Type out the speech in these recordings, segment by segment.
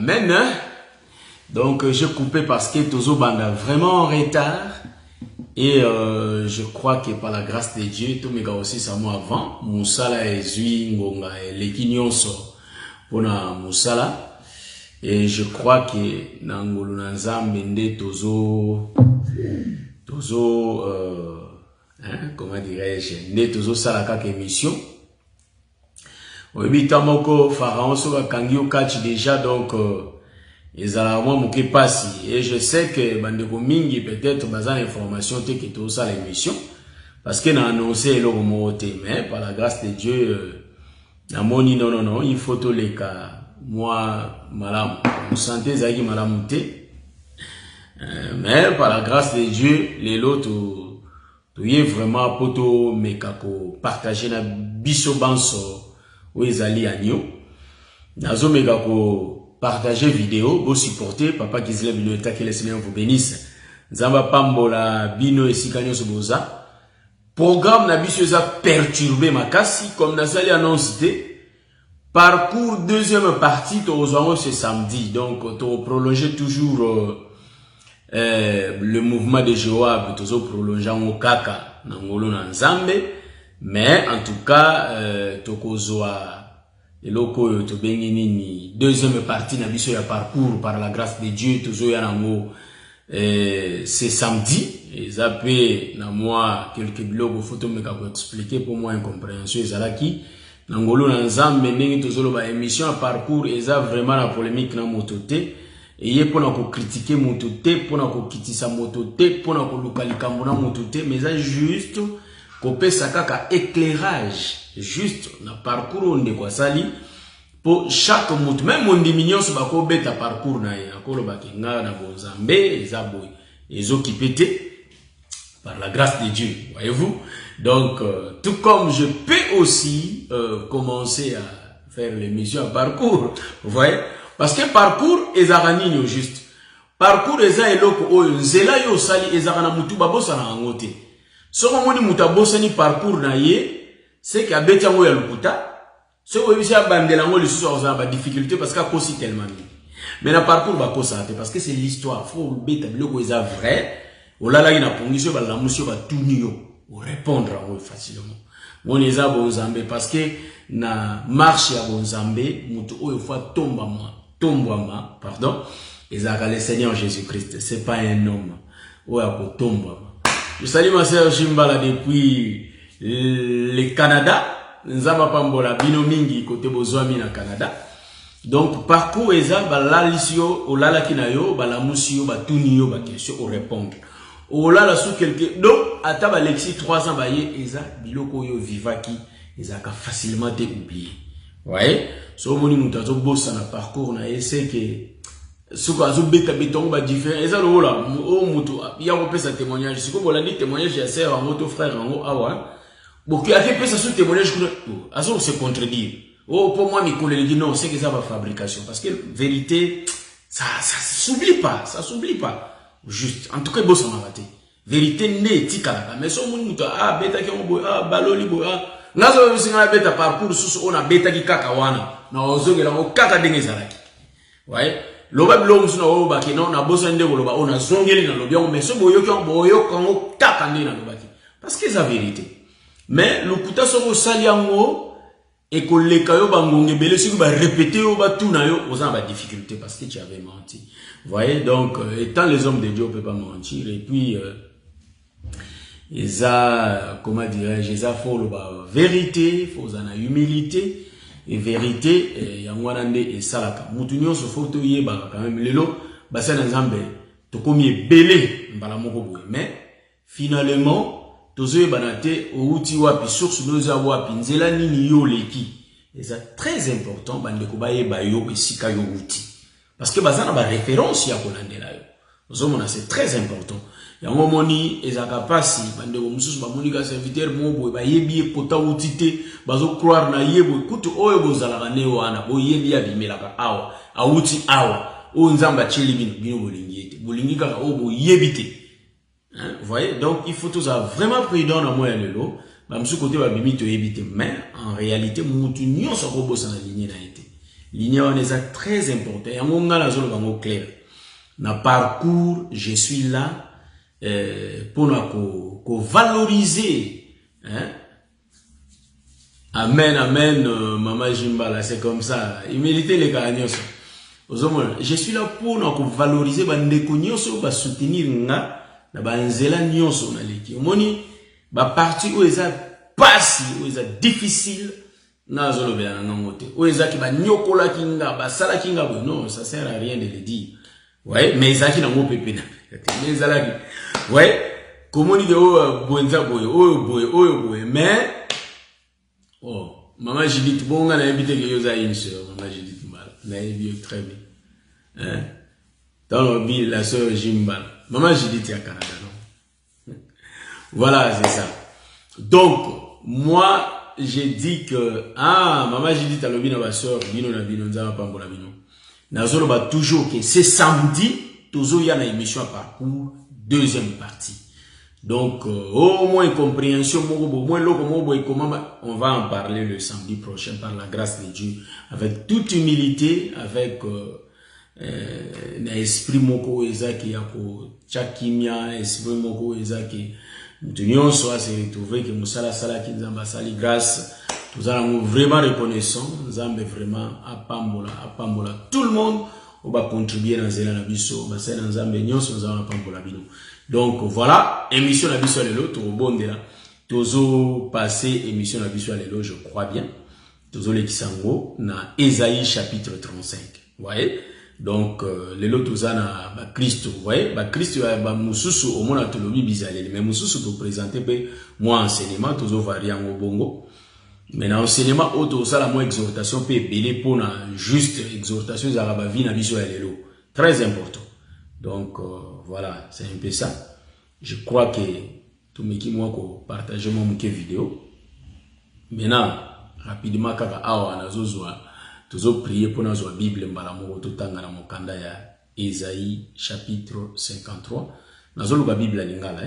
Amen. Donc, j'ai coupé parce que Tozo Banda vraiment en retard. Et je crois que par la grâce de Dieu, tout mes gars aussi, ça moi avant. Moussala et Zui, Ngonga et Lekinyonso pour na Moussala. Et je crois que Nangolo Nanzam Mende Tozo, comment dirais-je, Nde Tozo Salaka émission. Oui, Tamoko, Pharaon, Soga Kangio catch déjà, donc, ils allaient vraiment mouquer passi. Et je sais que, Bandeko Mingi, peut-être, bazan information, t'es que tout ça l'émission. Parce qu'il a annoncé le mot, mais par la grâce de Dieu, Namoni, non, il faut tous les cas. Moi, madame, vous sentez, Zagi, madame, mais par la grâce de Dieu, les lots, tu y es vraiment, poto, mais kako, partager na biso banso. Oui, Zali Agneau. Nazo mega ko partager vidéo, vous supporter, papa Kizile Bino et que le Seigneur vous bénisse. Zamba Pambola Bino et Sikanyo Soboza. Programme na biso za perturbé makasi, comme Nazali annoncé. Parcours deuxième partie, to ce samedi. Donc, to prolonger toujours le mouvement de Joab, to prolonger au Kaka, Nangolo Nanzambe. Mais en tout cas, tokozoa eloko to bengini deuxième partie na biso ya parcours par la grâce de Dieu tozo ya nango c'est samedi et zappé na moi quelques blogs photo me ka ko expliquer pour moi incompréhension ezalaki nangolo na nzambe ndenge tozolo ba émission à parcours eza vraiment la polémique na mototé et yé pona ko critiquer mototé pona ko kitisa mototé pona ko lukalika mbona mototé mais ça juste Kopé Sakaka éclairage juste na parcours on de quoi sali pour chaque mot même mon diminution se bako beta parcours na akolo bakinga na bonzambe ezaboy ezo qui pété par la grâce de Dieu voyez-vous donc tout comme je peux aussi commencer à faire l'émission à parcours vous voyez parce que parcours ezarani juste parcours eza eloko oyo nzela yo sali ezarana mutu babosa na ngote. Ce qu'on m'a dit, mutabosa ni parcours na ye, c'est qu'à Betiango ya lukuta, ce qu'on veut dire bandelango le soir on a pas difficulté parce qu'à cause tellement. Mais le parcours va cause parce que c'est l'histoire. Faut beta biloko est vrai. O la ina pongiso ba la musio ba tunio, o répondre en facilement. On les a bonzambe parce que na marche ya bonzambe, mutu oyo fois tombama, pardon. Ezaka le Seigneur Jésus-Christ, c'est pas un homme. Oya ko tombama. Je salue ma sœur Jimbala depuis le Canada. Nzamba Pambola Bino Mingi côté Bozwami na Canada. Donc parcours eza balalisio olala kinayo balamusio batunio ba question au répondre. Olala sous quelque donc ataba lexi 3 ans baye eza biloko yo vivaki eza ka facilement te oublier. Vous voyez? So moni mutazo bossa na parcours na essaie que Souka zo beta betongo ba différent eza lo la o mutu ya ko pesa témoignage siko bola ni témoignage ya sœur en moto frère en awa boki a fait pesa sous témoignage azo se contredire oh pour moi mi collègue dit non c'est que ça va fabrication parce que vérité ça s'oublie pas juste en tout cas bossa ma raté vérité né tikala mais so mutu beta ki on baloli bo nazo bisinga beta parcours sous on a beta ki kaka wana na ozongela ko kaka denge zalaki ouais loba bilongo suna o ba ke non na bosa ndeko loba on a zongeli na lobia mais so boyo kango taka ndena loba ki parce que c'est la vérité mais le kuta so sali yango et ko leka yo bangonge bele si ba répéter yo ba tout na yo oza ba difficulté parce que tu avais menti vous voyez donc étant les hommes de Dieu on peut pas mentir et puis comment dirais-je ils faut le vérité faut en humilité et vérité yangwanande et salaka mutunyo so photo yeba quand même lelo basana nzambe to komi belé mbala moko boye mais finalement tozo banate outi wapi source noza wapi nzela nini yo leki et c'est très important bande ko baye bayo esika yo outi parce que basana ba référence ya kolandela yo ozomona c'est très important yango moni ezaka pasi bande ko mususu ba monika serviteur mobo ba yebi kota utite bazo croire na yebo kutu oyo bozalaka ne wana bo yebi ya bimelaka awa auti awa o nzamba chili bino bolingite bolingika o bo yebite hein vous voyez donc il faut tous vraiment prudent na moya lelo ba musu côté ba bimi to yebite mais en réalité mutu nyonso ko bossa na ligne na été L'ignorance est très important. Et mon gars, là, clair. Na parcours, je suis là pour valoriser. Hein? Amen, amen, Maman Jimbala, c'est comme ça. Il méritait les gagnants. Je suis là pour valoriser, pour soutenir nga, na banzela nyonso na leki. Omoni ba parti où eza passe, où eza difficile na zolo bela na ngote. Où eza ki ba nyokola kinga, ba sala kinga bo. Non, ça sert à rien de le dire. Ouais, mais eza ki na ngo pepena. Mais eza la ki. Ouais, comment dit oh bonza boy, oh boy, mais oh, Maman Judith, bon, on a invité que vous avez une soeur, Maman Judith mal. On a invité très bien. Hein? Dans le ville, la soeur Jimbal. Maman Judith est à Canada, non? Voilà, c'est ça. Donc, moi, j'ai dit que, Maman Judith a le bino, ma soeur, bino na bino, nzama pambola bino. Nazolo ba toujours que c'est samedi, toujours il y a une émission à parcours, deuxième partie. Donc, au moins compréhension, on va en parler le samedi prochain par la grâce de Dieu, avec toute humilité, avec l'esprit moko ezaki yako chakimia, esprit moko ezaki nous soit se retrouver que musala sala ki nzamba sali grâce, nous allons vraiment reconnaissant, nzambe vraiment apambola tout le monde on va contribuer dans zela na biso, ba sala nzambe nyonso nzamba apambola bino. Donc voilà, émission la biso lelo to bondela. Tozo passé émission la biso lelo, je crois bien. Tozo le kisango na Ésaïe chapitre 35. Vous voyez? Donc lelo toza na ba Christ, vous voyez? Ba Christ ba mususu au mona tolobi bizaleli, mais mususu to présenter pe moi enseignement tozo varier en bongo. Mais dans enseignement auto ça la moi exhortation pe belé pour na juste exhortation za ba vie na biso lelo. Très important. Donc voilà, c'est un peu ça. Je crois que tout le monde partage mon vidéo. Maintenant, rapidement, quand on a prié pour la Bible, on a Ésaïe chapitre 53. Nous allons la Bible lingala.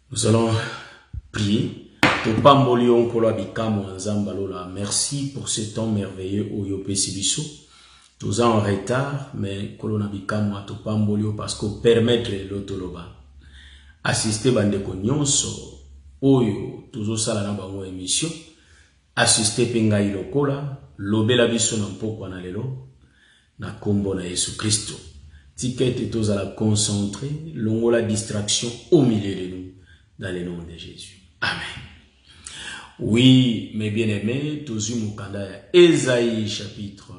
Nous allons prier. Merci pour ce temps merveilleux au Yopé Sibiso. Tous en retard, mais Kolona Bikamo Atopambolio parce que permettre l'otoloba. Assister bandeko nyonso, oyo, toujours sala na bango émission. Assister penga ilokola, lobela biso na mpoko na lelo, na kombo na Yesu Christo. Ticket tous à la concentrer, longo la distraction au milieu de nous, dans le nom de Jésus. Amen. Oui, mes bien-aimés, tous mukanda ya Ésaïe chapitre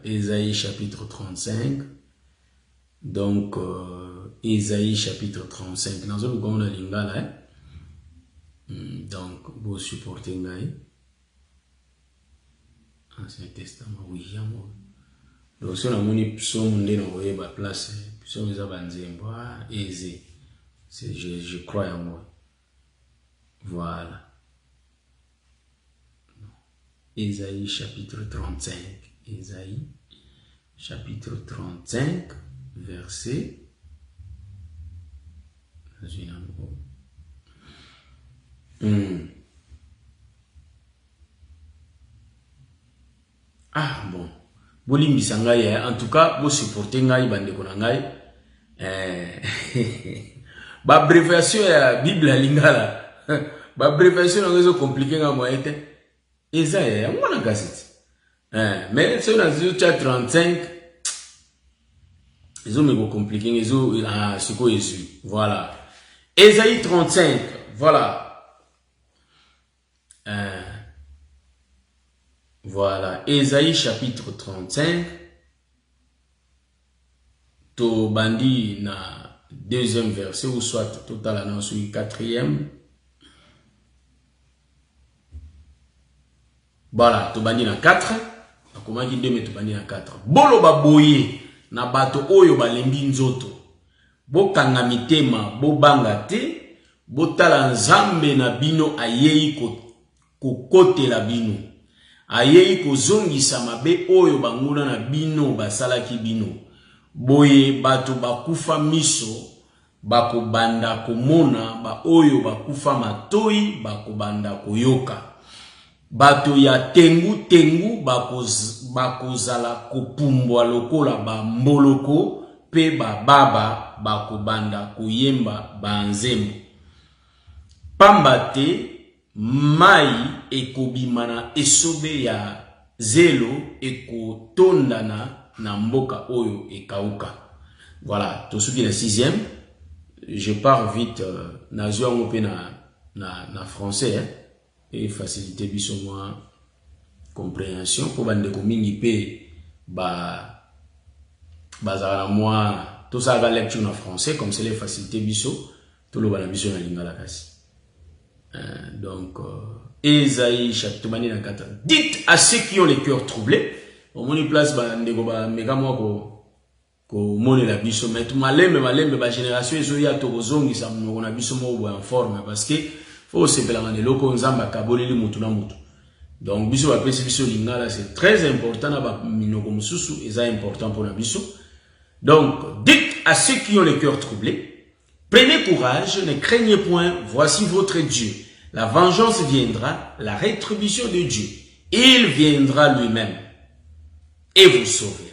Ésaïe chapitre 35. Donc, Ésaïe chapitre 35. Dans le grand lingala, donc, vous supportez Ngaï. Ancien Testament, oui, yamo. Donc, si on a mon psaume, on a ma place, psaume les abanzembo, aisé. Je crois en moi. Voilà. Ésaïe chapitre 35. Ésaïe, chapitre 35, verset. Ah bon. Bolimbi sangai, en tout cas, vous supportez ngai bande konangai. Ba abréviation ya Bible lingala. Ba abréviation na ngozo compliqué nga moite. Ésaïe, on a gasset. Mais si on a dit 35, ils ont mis compliqué, ils ont c'est quoi Jésus. Voilà. Ésaïe 35, voilà. Voilà. Ésaïe chapitre 35. To bandi na deuxième verset ou soit total na sur quatrième. Voilà, to bandi na 4. Comment dit 2 mais to bandi na 4. Bolo ba boye na bato oyo balembi nzoto. Bo kanga mitema, bo banga te, bo tala nzambe na bino ayei ko kote la bino. Ayei ko zongisa mabe oyo banguna na bino basalaki bino. Boye bato bakufa miso, bako banda komona, ba oyo bakufa matoi, bako banda koyoka. bato ya tengu bakozala kopumbwa lokola ba mboloko pe ba baba bakobanda koyemba banzembo. Pamba te mai ekobima na esobe ya zelo ekotondana na mboka oyo ekauka. Voilà, tout ce qui est le 6e. Je pars vite nazwa ngope na français hein, et faciliter biso moi compréhension pour bande ko mingi pe bazala moi tout ça va lecture en français comme c'est les faciliter biso tout le bana biso na lingala kasi. Donc Esaïe chapitre 4. Dites à ceux qui ont les cœurs troublés, au moins place bande ko ba mega moi ko mone la biso mais malembe ba génération ezo ya to kozongi sa monoko na biso mo en forme parce que faut se pelanga ne loko nzamba kaboleli mutu na mutu. Donc biso ba pesi biso lingala c'est très important na ba minoko mususu et ça important pour la biso. Donc dites à ceux qui ont le cœur troublé, prenez courage, ne craignez point, voici votre Dieu. La vengeance viendra, la rétribution de Dieu. Il viendra lui-même et vous sauvera.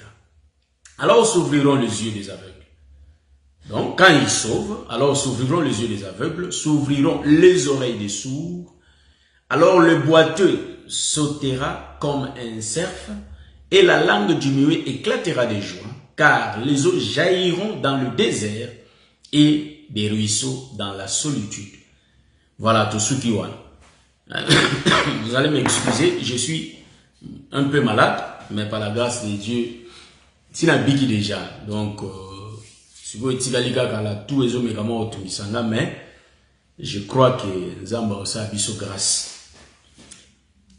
Alors s'ouvriront les yeux des aveugles. Donc quand il sauve, alors s'ouvriront les yeux des aveugles, s'ouvriront les oreilles des sourds. Alors le boiteux sautera comme un cerf et la langue du muet éclatera de joie, car les eaux jailliront dans le désert et des ruisseaux dans la solitude. Voilà tout ce qui va. Vous allez m'excuser, je suis un peu malade, mais par la grâce de Dieu, si la biki déjà, donc si vous êtes tout les hommes mais je crois que Zamba osa biso grâce.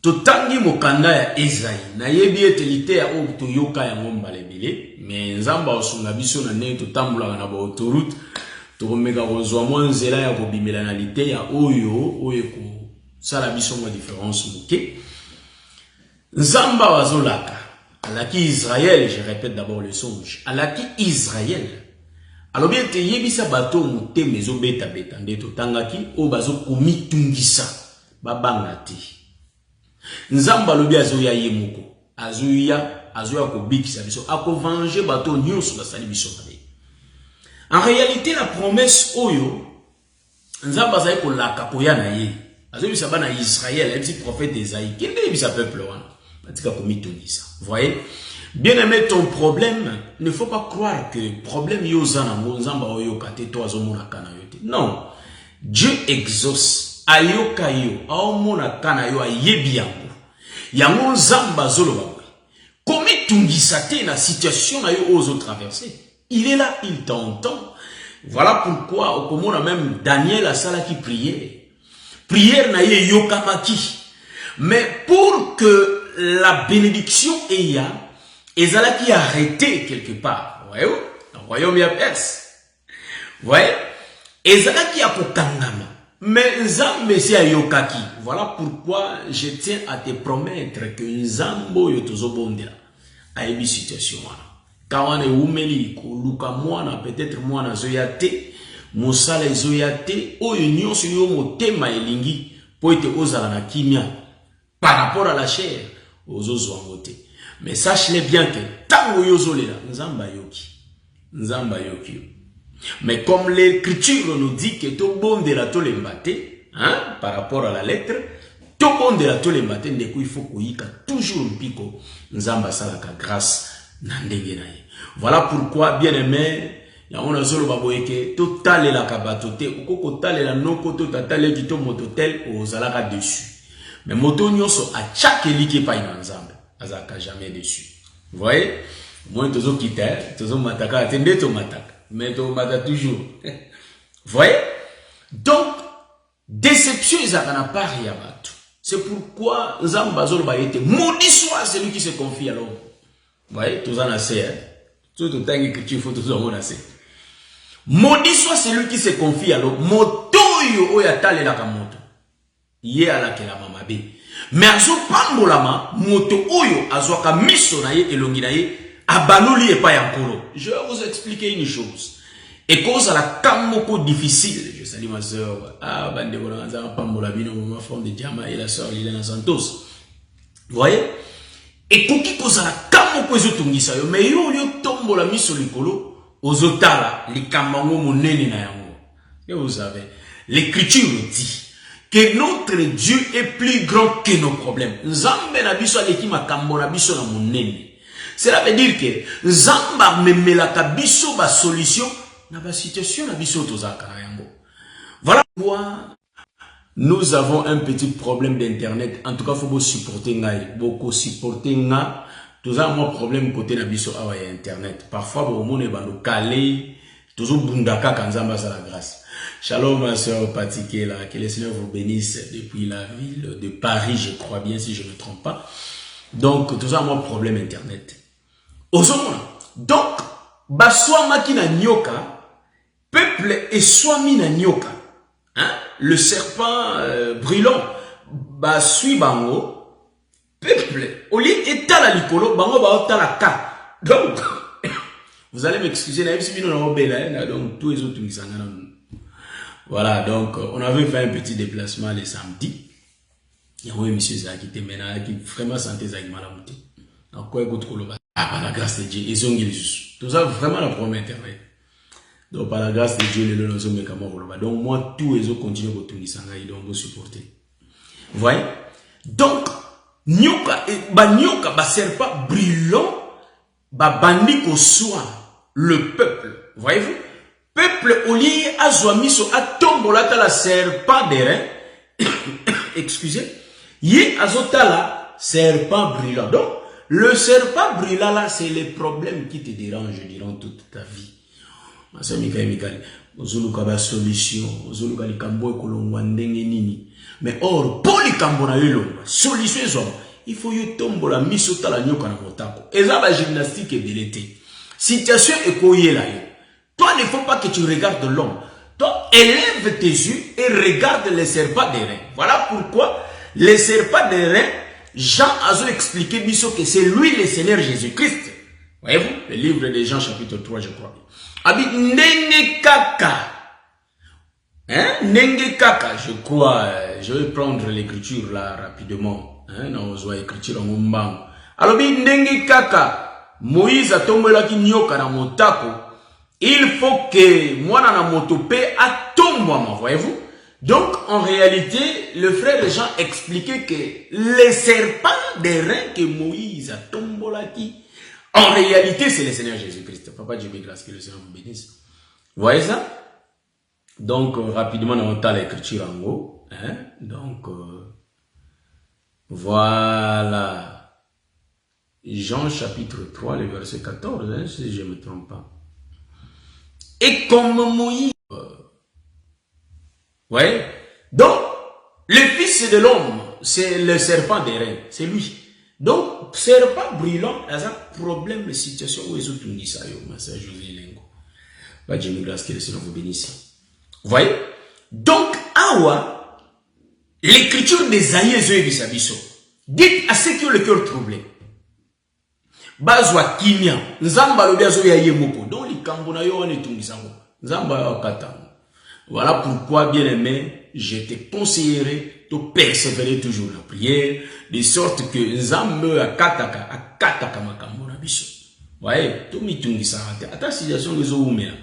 Totangi mokanda ya Esaïe, na yebi etelite ya o toyoka ya ngomba lebele, mais Zamba osunga biso na ne totambula na ba autoroute, to meka kozwa mo nzela ya kobimela na lite ya oyo ko sala biso mo différence moke. Zamba wazolaka alaki Israël, je répète d'abord le songe. Alaki Israël. Alors bien te yebisa bato mute mezo beta beta ndeto tangaki o bazo komitungisa babangati. Nzamba lobi azoya yemoko. Azoya ko bikisa biso ako venger bato nyonso basali biso mabe. En réalité la promesse oyo Nzamba zai ko laka koya na ye. Azobisa bana Israël, un petit prophète Esaïe. Kende bisa peuple wana. Voyez, bien aimé, ton problème, ne faut pas croire que problème yozana nzamba oyokate to azomona kana yote. Non, Dieu exauce ayoka yo aomona kana yo ayebi yango. Yango nzamba zolo Comme tungisa te na situation na yo ozo traverser. Il est là, il t'entend. Voilà pourquoi au komona même Daniel a sala qui priait. Prière na ye yokamaki. Mais pour que la bénédiction eya ezala qui arrêté quelque part. Voyez, dans le royaume ya Perse. Voyez, ezala qui a kokangama. Mais nzambe si ayokaki. Voilà pourquoi je tiens à te promettre que nzambo yo tozobondela ayebi situation wana. Kawane umeli ko luka mwana peut-être mwana zoyate, mosala zoyate, oyo nyonso yo motema elingi po ete ozala na kimia par rapport à la chair. Mais sache-le bien que tango yozolela nzamba yoki. Mais comme l'écriture nous dit que to bondela to lembate, hein, par rapport à la lettre, to bondela to lembate ndeko il faut koyika toujours mpiko nzamba salaka grâce na ndenge na ye. Voilà pourquoi bien aimé, ya on azolo baboyeke to talela kabato te ukoko talela noko to tatale kito mototel ozalaka dessus. Mais moto nyonso a chaque liké pa inanzambe azaka jamais dessus. Vous voyez, moi tozo kita tozo mataka atende to mataka mais to mata toujours. Vous voyez, donc déception izaka na part ya bato. C'est pourquoi nzamba zolo ba été maudit soit celui qui se confie à l'homme. Vous voyez, tozo na c'est tout tangi que tu faut tozo mona c'est. Maudit soit celui qui se confie à l'homme. Moto yo oyatale la kamoto. Ye ala ke la mama be. Mais azo pambolama moto oyo azwaka miso na ye elongi na ye abaloli epa ya nkolo. Je vais vous expliquer une chose. Et cause à la kamoko difficile. Je salue ma soeur. Ah bande bona nza pambola bino ma femme de Diama et la soeur Liliana Santos. Vous voyez? Et koki kozala kamo ko ezotungisa yo, mais yo yo tombola miso likolo, ozotala likambango monene na yango. Et vous savez, l'écriture dit que notre Dieu est plus grand que nos problèmes. Nzambe na biso aleki makambo na biso na monene. Cela veut dire que Nzamba memelaka biso ba solution na ba situation na biso tozaka na yango. Voilà pourquoi nous avons un petit problème d'internet. En tout cas, faut supporter ngai, beaucoup supporter nga. Tous un problème côté na biso awa ya internet. Parfois, bon monde ba no calé, toujours bundaka kanzamba sa la grâce. Shalom ma soeur Patike là, que le Seigneur vous bénisse depuis la ville de Paris, je crois bien si je ne me trompe pas. Donc, tous un problème internet. Donc, baswa makina nyoka, peuple et swami na nyoka. Hein? Le serpent brûlant, basui bango, peuple, au lieu d'état la likolo, bango ba ota la ka. Donc, vous allez m'excuser, donc tous les autres voilà, donc on avait fait un petit déplacement le samedi. Il y a un monsieur qui était maintenant, qui vraiment sentait ça malamouté. Donc, quoi, écoute, par la grâce de Dieu, ils ont Jésus. Tout ça, vraiment la première internet. Donc, par la grâce de Dieu, les gens ont donc, moi, tous les autres continuent à tourner ça, ils doivent me supporter. Vous voyez? Donc, nyoka, ba serpent brûlant, ba bandi ko soit le peuple. Voyez-vous? Peuple, au lieu à Zouamiso, à tombolata la serpent d'airain, excusez, yé azotala serpent brûlant. Donc, le serpent brûlant là, c'est les problèmes qui te dérangent durant toute ta vie. Mais or, pour les cambona solution, il faut y tomber la mise au la nyoka na motako. Et ça, la gymnastique est délétée. Situation est koyé là. Toi, il ne faut pas que tu regardes l'homme. Toi, élève tes yeux et regarde les serpents d'airain. Voilà pourquoi les serpents d'airain, Jean a expliqué que c'est lui le Seigneur Jésus-Christ. Voyez-vous, le livre de Jean chapitre 3, je crois. Habite Nenge Kaka. Hein? Nenge Kaka, je crois. Je vais prendre l'écriture là rapidement. Hein? Non, je vais écrire en Mumbango. Alors, Nenge Kaka. Moïse a tombé là qui nyoka na motako. Il faut que moi na motopé a tombé, voyez-vous. Donc, en réalité, le frère de Jean expliquait que les serpents des reins que Moïse a tombé là qui, en réalité, c'est le Seigneur Jésus-Christ. Papa Dieu grâce que le Seigneur vous bénisse. Vous voyez ça? Donc, rapidement, on a l'écriture en haut. Hein? Donc, voilà. Jean chapitre 3, le verset 14, hein, si je ne me trompe pas. Et comme Moïse. Ouais. Donc, le fils de l'homme, c'est le serpent des reins. C'est lui. Donc, serpent brûlant, il y a un problème de situation où ils ont tout dit ça. C'est José Lengo. Bah, Dieu grâce que le Seigneur vous bénisse. Vous voyez? Donc, awa, l'écriture d'Esaïe et Sabiso. Dites à ceux qui ont le cœur troublé. Bazwa kimia, nzamba lobi azo ya yemoko. Donc li kambona yo ane tungisango. Nzamba yo akata. Voilà pourquoi, bien aimé, je te conseillerais de persévérer toujours la prière, de sorte que nzamba akataka makambo na biso. Voyez, tout mi tungisanga. Ata situation lezo umea.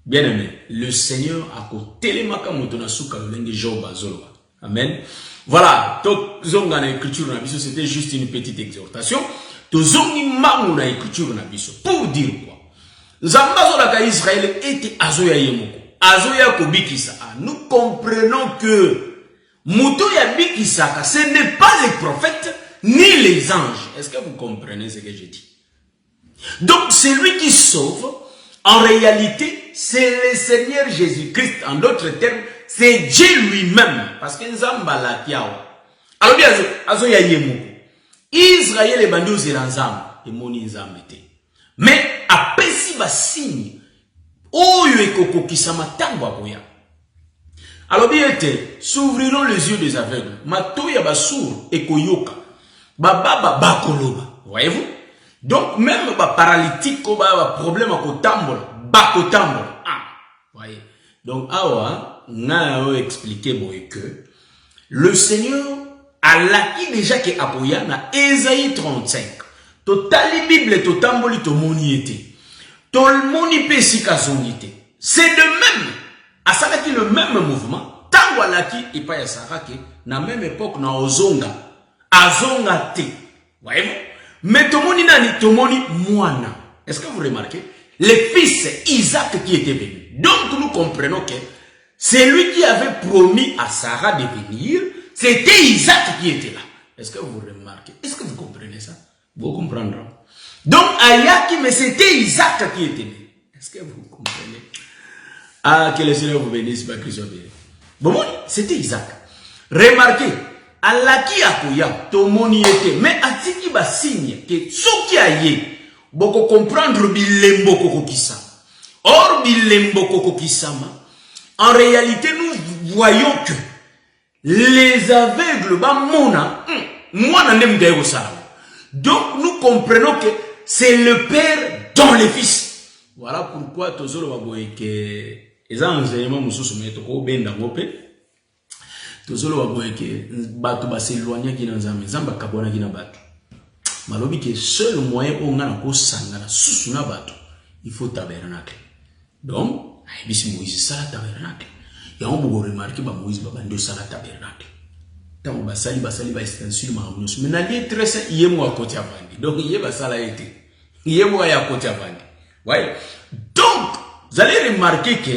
Bien aimé, le Seigneur a côté makambo na suka lenge Job azoloba. Amen. Voilà, donc zonga na écriture na biso, c'était juste une petite exhortation. Tozongi mangu na écriture na biso pour dire quoi? Nzambazo la ka Israël était azoya yemoko. Azoya kobikisa. Nous comprenons que muto ya bikisaka, ce n'est pas les prophètes ni les anges. Est-ce que vous comprenez ce que je dis? Donc celui qui sauve, en réalité, c'est le Seigneur Jésus-Christ. En d'autres termes, c'est Dieu lui-même. Parce que Nzamba la kiawa. Alors bien azoya yemoko. Israël est bandu aux Elanzam et moni nzambe te. Mais apesi ba signe oyo ekoko kisama tango aboya. Alors bien été, s'ouvriront les yeux des aveugles. Matoya ba sourd ekoyoka. Ba baba bakoloba. Voyez-vous? Donc même ba paralytique ba problème à kotambola, bakotambola. Ah, voyez. Donc awa na expliqué boy que le Seigneur alaki déjà que apoya na Ésaïe 35. Totali Bible totamboli tomoni ete. Tolmoni pe sikazongi te. C'est de même. Asalaki le même mouvement. Tango alaki epa ya Saraki na même époque na ozonga. Azonga te. Voyez-vous? Mais tomoni nani tomoni moana. Est-ce que vous remarquez? Le fils Isaac qui était venu. Donc nous comprenons que c'est lui qui avait promis à Sarah de venir. C'était Isaac qui était là. Est-ce que vous remarquez? Est-ce que vous comprenez ça? Vous comprendrez. Donc Ayaki, mais c'était Isaac qui était né. Est-ce que vous comprenez? Ah, que le Seigneur vous bénisse, ma Christ. Bon, c'était Isaac. Remarquez, Alaki akoya, tomoni était, mais atiki ba signe que ce qui a yé, boko comprendre bilembo koko kisama. Or bilembo koko kisama, en réalité nous voyons que les aveugles, bah mona, moi n'aime pas ça. Donc nous comprenons que c'est le père dans le fils. Voilà pourquoi tozolo baboye que les enseignements mususu meto ko benda ngope. Tozolo baboye que bato ba s'éloigner ki na nzambe, nzamba kabona ki na bato. Malobi que seul moyen o ngana ko sangana susu na bato, il faut tabernacle. Donc, bisi Moïse sala tabernacle. Ya on bogo remarquer ba Moïse ba bando sala tabernacle. Tant basali ba extension ma amnos. Mais na lié très saint yemo à côté avandi. Donc yé ba sala été. Yemo ya côté avandi. Ouais. Donc, vous allez remarquer que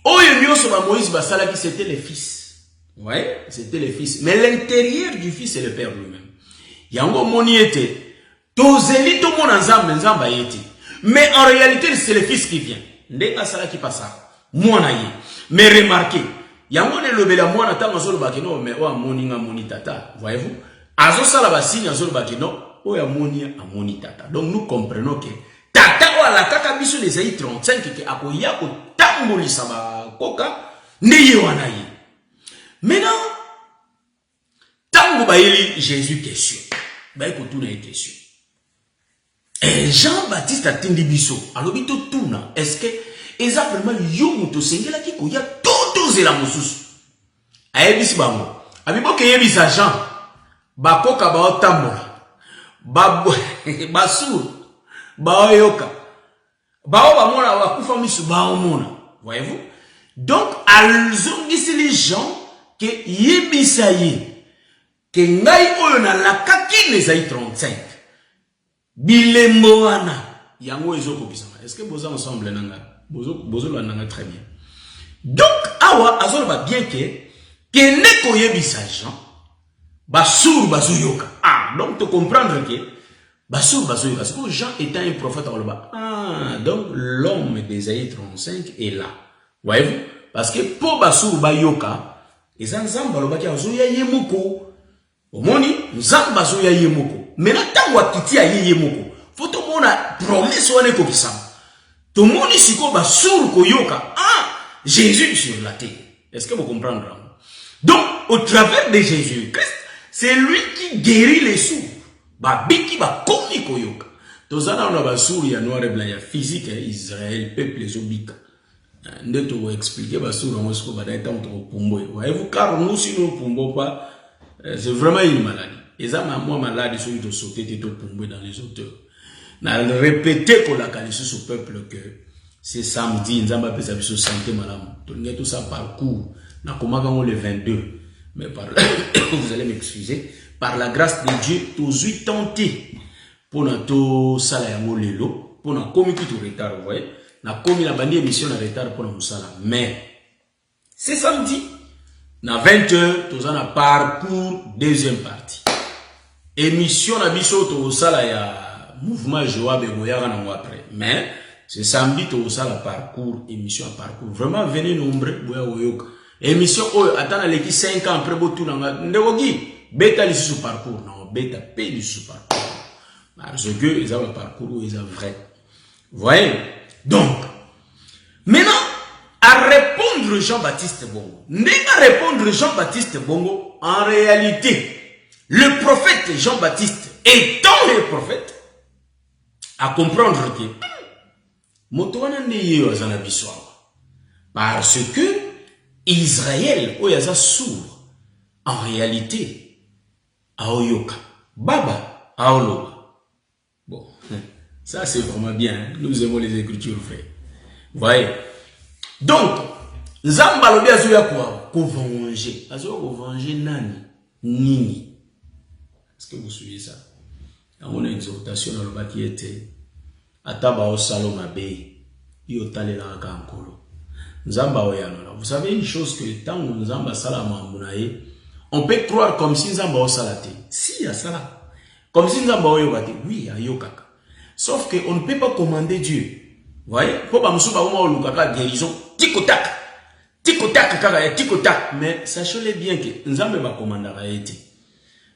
oyo nyoso ba Moïse ba sala qui c'était les fils. Ouais, c'était les fils. Mais l'intérieur du fils c'est le père lui-même. Yango moni était tozeli to mona nzamba yeti. Mais en réalité c'est le fils qui vient. Ndenga sala qui passe ça. Mwana yé. Mais remarquez, yango ne lobela mwana tango solo bakino mais o amoni nga moni tata. Voyez-vous? Azo sala ba signe solo bakino o amoni tata. Donc nous comprenons que tata o la kaka biso les Ésaïe 35 que akoya ko tambolisa ba koka ne wana yé. Maintenant tango ba yeli Jésus question. Ba ko tuna une question. Et Jean-Baptiste a tindi biso. Alobi to tuna est-ce que exactement yo muto sengela ki ko ya toto zela mususu ayebisi bango abiboke yebisa Jean bakoka ba otambola basur ba oyoka ba bamona bakufa misu ba omona. Voyez-vous? Donc alzongisi les gens que yebisa ye que ngai oyo na lakaki les Ésaïe 35 bilembo wana yango ezoko bisama. Est-ce que vous ensemble nanga Bozo très bien. Donc, awa azol va bien que neko yebisa Jean basur bazoyoka. Ah, donc tu comprendre que basur bazoyoka. Parce que Jean étant un prophète ah, donc l'homme d'Ésaïe 35 est là. Voyez-vous? Parce que pour basur bayoka, les ensemble balobaki azoya yemoko. Omoni, nzamba azoya yemoko. Mais na tangwa kiti ya yemoko. Faut to mona promesse wane ko kisama. Tout le monde ici ko basur ko yoka. Ah, Jésus sur la terre. Est-ce que vous comprenez? Donc, au travers de Jésus-Christ, c'est lui qui guérit les sourds. Ba biki ba komi ko yoka. Tozana on a basur ya noir et blanc ya physique Israël peuple les obika. Nde to expliquer basur on sko ba daita on to pombo. Voyez-vous car nous si nous pombo pas c'est vraiment une maladie. Et ça moi maladie sur de sauter de pombo dans les auteurs. Na répété pour la qualité ce peuple que c'est samedi nzamba pesa biso santé malamu to tout ça parcours na komaka le 22 mais par vous allez m'excuser par la grâce de Dieu tous 8 tentés pour notre sala ya molelo pour na komi tout retard vous voyez na komi la bandi émission na retard pour na sala mais c'est samedi na 20h tous en parcours deuxième partie émission na biso to sala ya mouvement Joab et Goyara na après. Mais c'est samedi tout ça la parcours, émission à parcours. Vraiment venez nombreux boya oyoka. Émission oyo atana leki 5 ans après botu nanga ndewogi beta li sous parcours non beta pe li sous parcours. Parce que ils ont le parcours ils ont vrai. Voyez? Donc maintenant à répondre Jean-Baptiste Bongo. N'est-ce répondre Jean-Baptiste Bongo en réalité le prophète Jean-Baptiste étant le prophète à comprendre que motowana ndeye azana biswa parce que Israël oyaza sourd en réalité aoyoka. Baba, aoloba. Bon, ça c'est vraiment bien. Hein? Nous aimons les écritures, frère. Vous voyez? Donc, Nzamba lobi azoya quoi? Ko venger. Azoya ko venger nani? Nini? Est-ce que vous suivez ça? Dans mon exhortation, dans le bas qui était, Ataba o saloma be, yotale la kankolo. Nzamba oyanola. Vous savez une chose que tant que Nzamba salama mbunaye, on peut croire comme si Nzamba o salate. Si, ya sala. Comme si Nzamba o yokate. Oui, ya yokaka. Sauf que on ne peut pas commander Dieu. Vous voyez? Faut pas me souba au lukaka guérison. Tikotak. Tikotak kaka tikotak. Mais sachez-le bien que Nzamba va commander à été.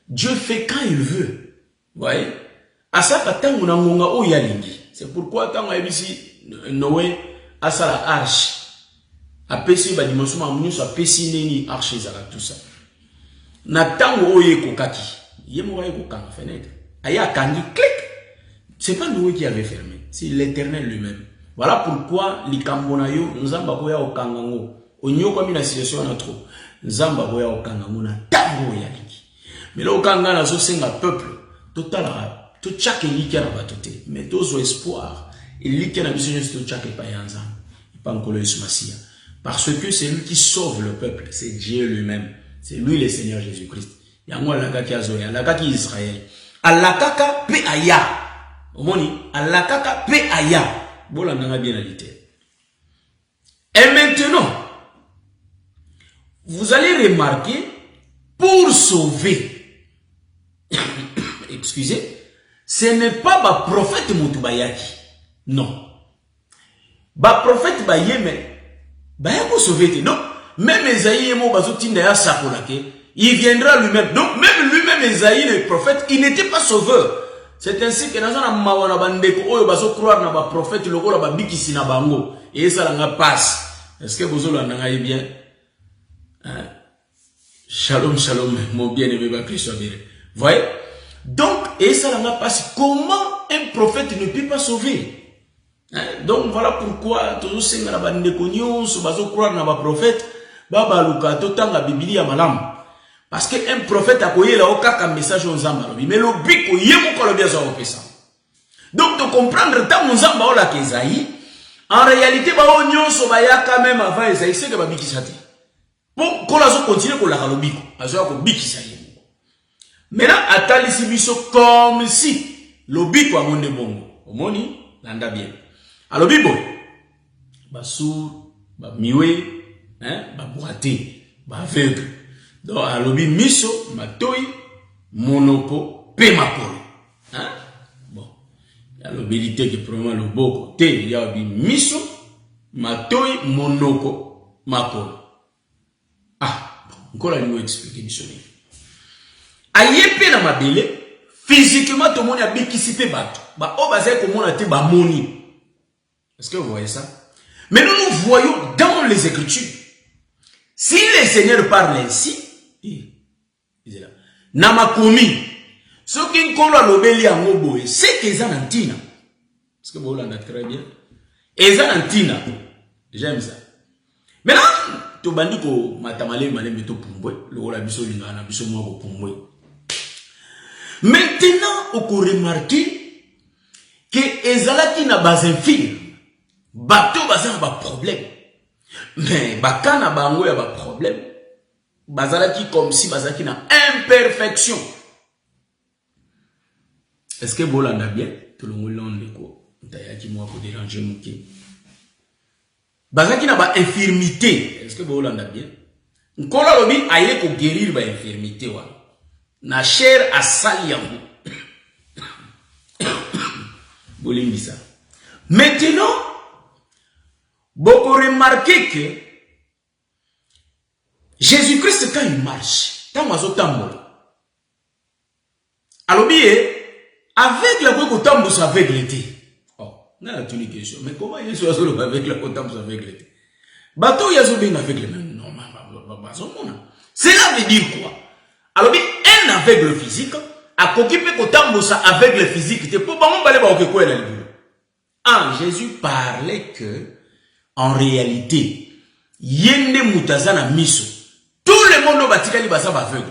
Dieu fait quand il veut. Vous voyez? Asaka tangu na ngonga o yalingi. C'est pourquoi tangu ebisi Noé asala arche. Apesi ba dimension ma munyo apesi neni arche zala tout ça. Na tangu o yeko kaki. Yemo yeko kanga fenêtre. Aya kangi clic. C'est pas Noé qui avait fermé, c'est l'Éternel lui-même. Voilà pourquoi likambona yo nzamba ko ya okangango. Onyo kwa mina situation na trop. Nzamba ko ya okangango na tango ya liki. Mais là okanga na zo senga peuple total tout chaque likia na batote. Mais tozo espoir. Il likia na biso tout chaque payanza. Pas encore le Masia. Parce que c'est lui qui sauve le peuple, c'est Dieu lui-même. C'est lui le Seigneur Jésus-Christ. Yango alaka ki azoya, alaka ki Israël. Alaka pe aya. Omoni, alakaka pe aya. Bola nanga bienalité. Et maintenant, vous allez remarquer, pour sauver, excusez, ce n'est pas ba prophète Moutubayaki. Non. Ba prophète Bayeme, Bayako sauver. Non. Même Esaïe Emo Bazotinda ya Sakolake, il viendra lui-même. Donc, même lui-même, Esaïe, le prophète, il n'était pas sauveur. C'est ainsi que dans un mawana bandeko oyo baso croire na ba prophète lokola ba bikisi na bango et ça la passe. Est-ce que vous la nanga bien? Hein? Shalom shalom mon bien-aimé ba Christ bien. Voyez? Donc et ça la passe. Comment un prophète ne peut pas sauver? Hein? Donc voilà pourquoi toujours senga na bandeko nyonso baso croire na ba prophète baba luka totanga Biblia malamu. Parce qu'un prophète a koyé la okaka message aux Nzamba. Mais le biko yemo ko le bien ça opesa. Donc de comprendre tant Nzamba ola kezaï, en réalité ba onyo so ba ya quand même avant Esaïe c'est que ba bikisati. Bon ko la zo continuer ko la lo biko, azo ko bikisa yemo. Mais là atalisi biso comme si le biko a monde bongo. Omoni landa bien. Alors bibo ba sourd, ba miwe, hein, ba boité, ba aveugle. Donc, alobi miso, matoi, monoko, pe makolo. Hein? Bon. Alobi l'ité qui probablement le boko. Te, yabi miso, matoi, monoko, makolo. Ah, bon. Encore là, nous expliquer miso. Ayepe na mabele, physiquement, tout le monde a bikisipe bato. Ba, oh, bah, c'est comme on a été, bah, moni. Est-ce que vous voyez ça? Mais nous voyons dans les Écritures. Si le Seigneur parle ainsi, Namakomi, ce qui nkolo lobeli en moboé, c'est que ça n'antina. Est-ce que vous l'entendez très bien? Et ça n'antina. J'aime ça. Maintenant, tu bandis ko matamale malé meto pumbwe, le ola biso linga na biso mo ko pumbwe. Maintenant, on peut remarquer que ezalaki na bas infirme, bateau bazana ba problème. Mais bakana bango ya ba problème. Bazalaki comme si bazalaki na imperfection. Est-ce que vous l'entendez bien? Tout le monde l'entend quoi? Tayaki moi pour déranger mouké. Bazalaki na ba infirmité. Est-ce que vous l'entendez bien? Nkola lobi aye ko guérir ba infirmité wa. Na chair asali yango. Bolimbi ça. Maintenant, beaucoup remarquez que Jésus-Christ, quand il marche, tant oiseau tambour. Alors, bien, avec la voix tambour, ça avec l'été. Oh, on a une question. Mais comment il est avec la voix tambour, avec l'été? Bateau, il y a bien avec les mêmes. Non, cela veut dire quoi? Alors, bien, un aveugle physique, a occupé que tambour, ça avec le physique. C'est pour pas aller voir quoi elle est. Ah, Jésus parlait que, en réalité, yende mutazana miso. Tout le monde batikali basa aveugle.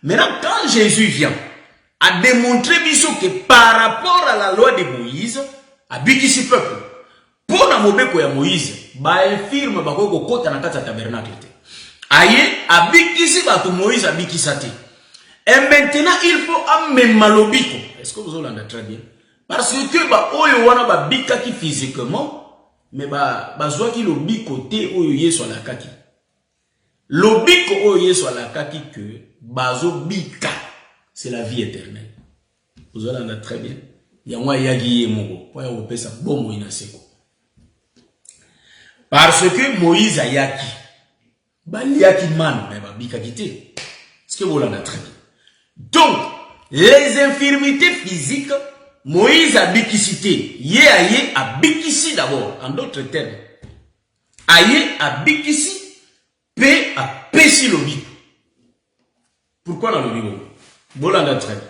Maintenant, quand Jésus vient à démontrer que par rapport à la loi de Moïse, à bikisi peuple, pour la mobeko ya Moïse, ba infirme ba ko kota na kata tabernacle. Aye, à bikisi ba to Moïse a bikisate. Et maintenant, il faut amener malobiko. Est-ce que vous avez très bien? Parce que ba oyo wana ba bikaki physiquement, mais ba zwa ki lobiko te oyo yeso la kaki. Lobiko oyo yeso la kaki que bazo bika, c'est la vie éternelle. Vous avez très bien. Il y a moi yagi moko, pour y ça bon moïna seko. Parce que Moïse a yaki, ba yaki man, mais ba bika kite. Est-ce que vous avez très bien? Donc, les infirmités physiques, Moïse a bikisité. Yé a bikisi d'abord, en d'autres termes. Aye a bikisi, P a pési le bik. Pourquoi dans le Bible? Bolanda très bien.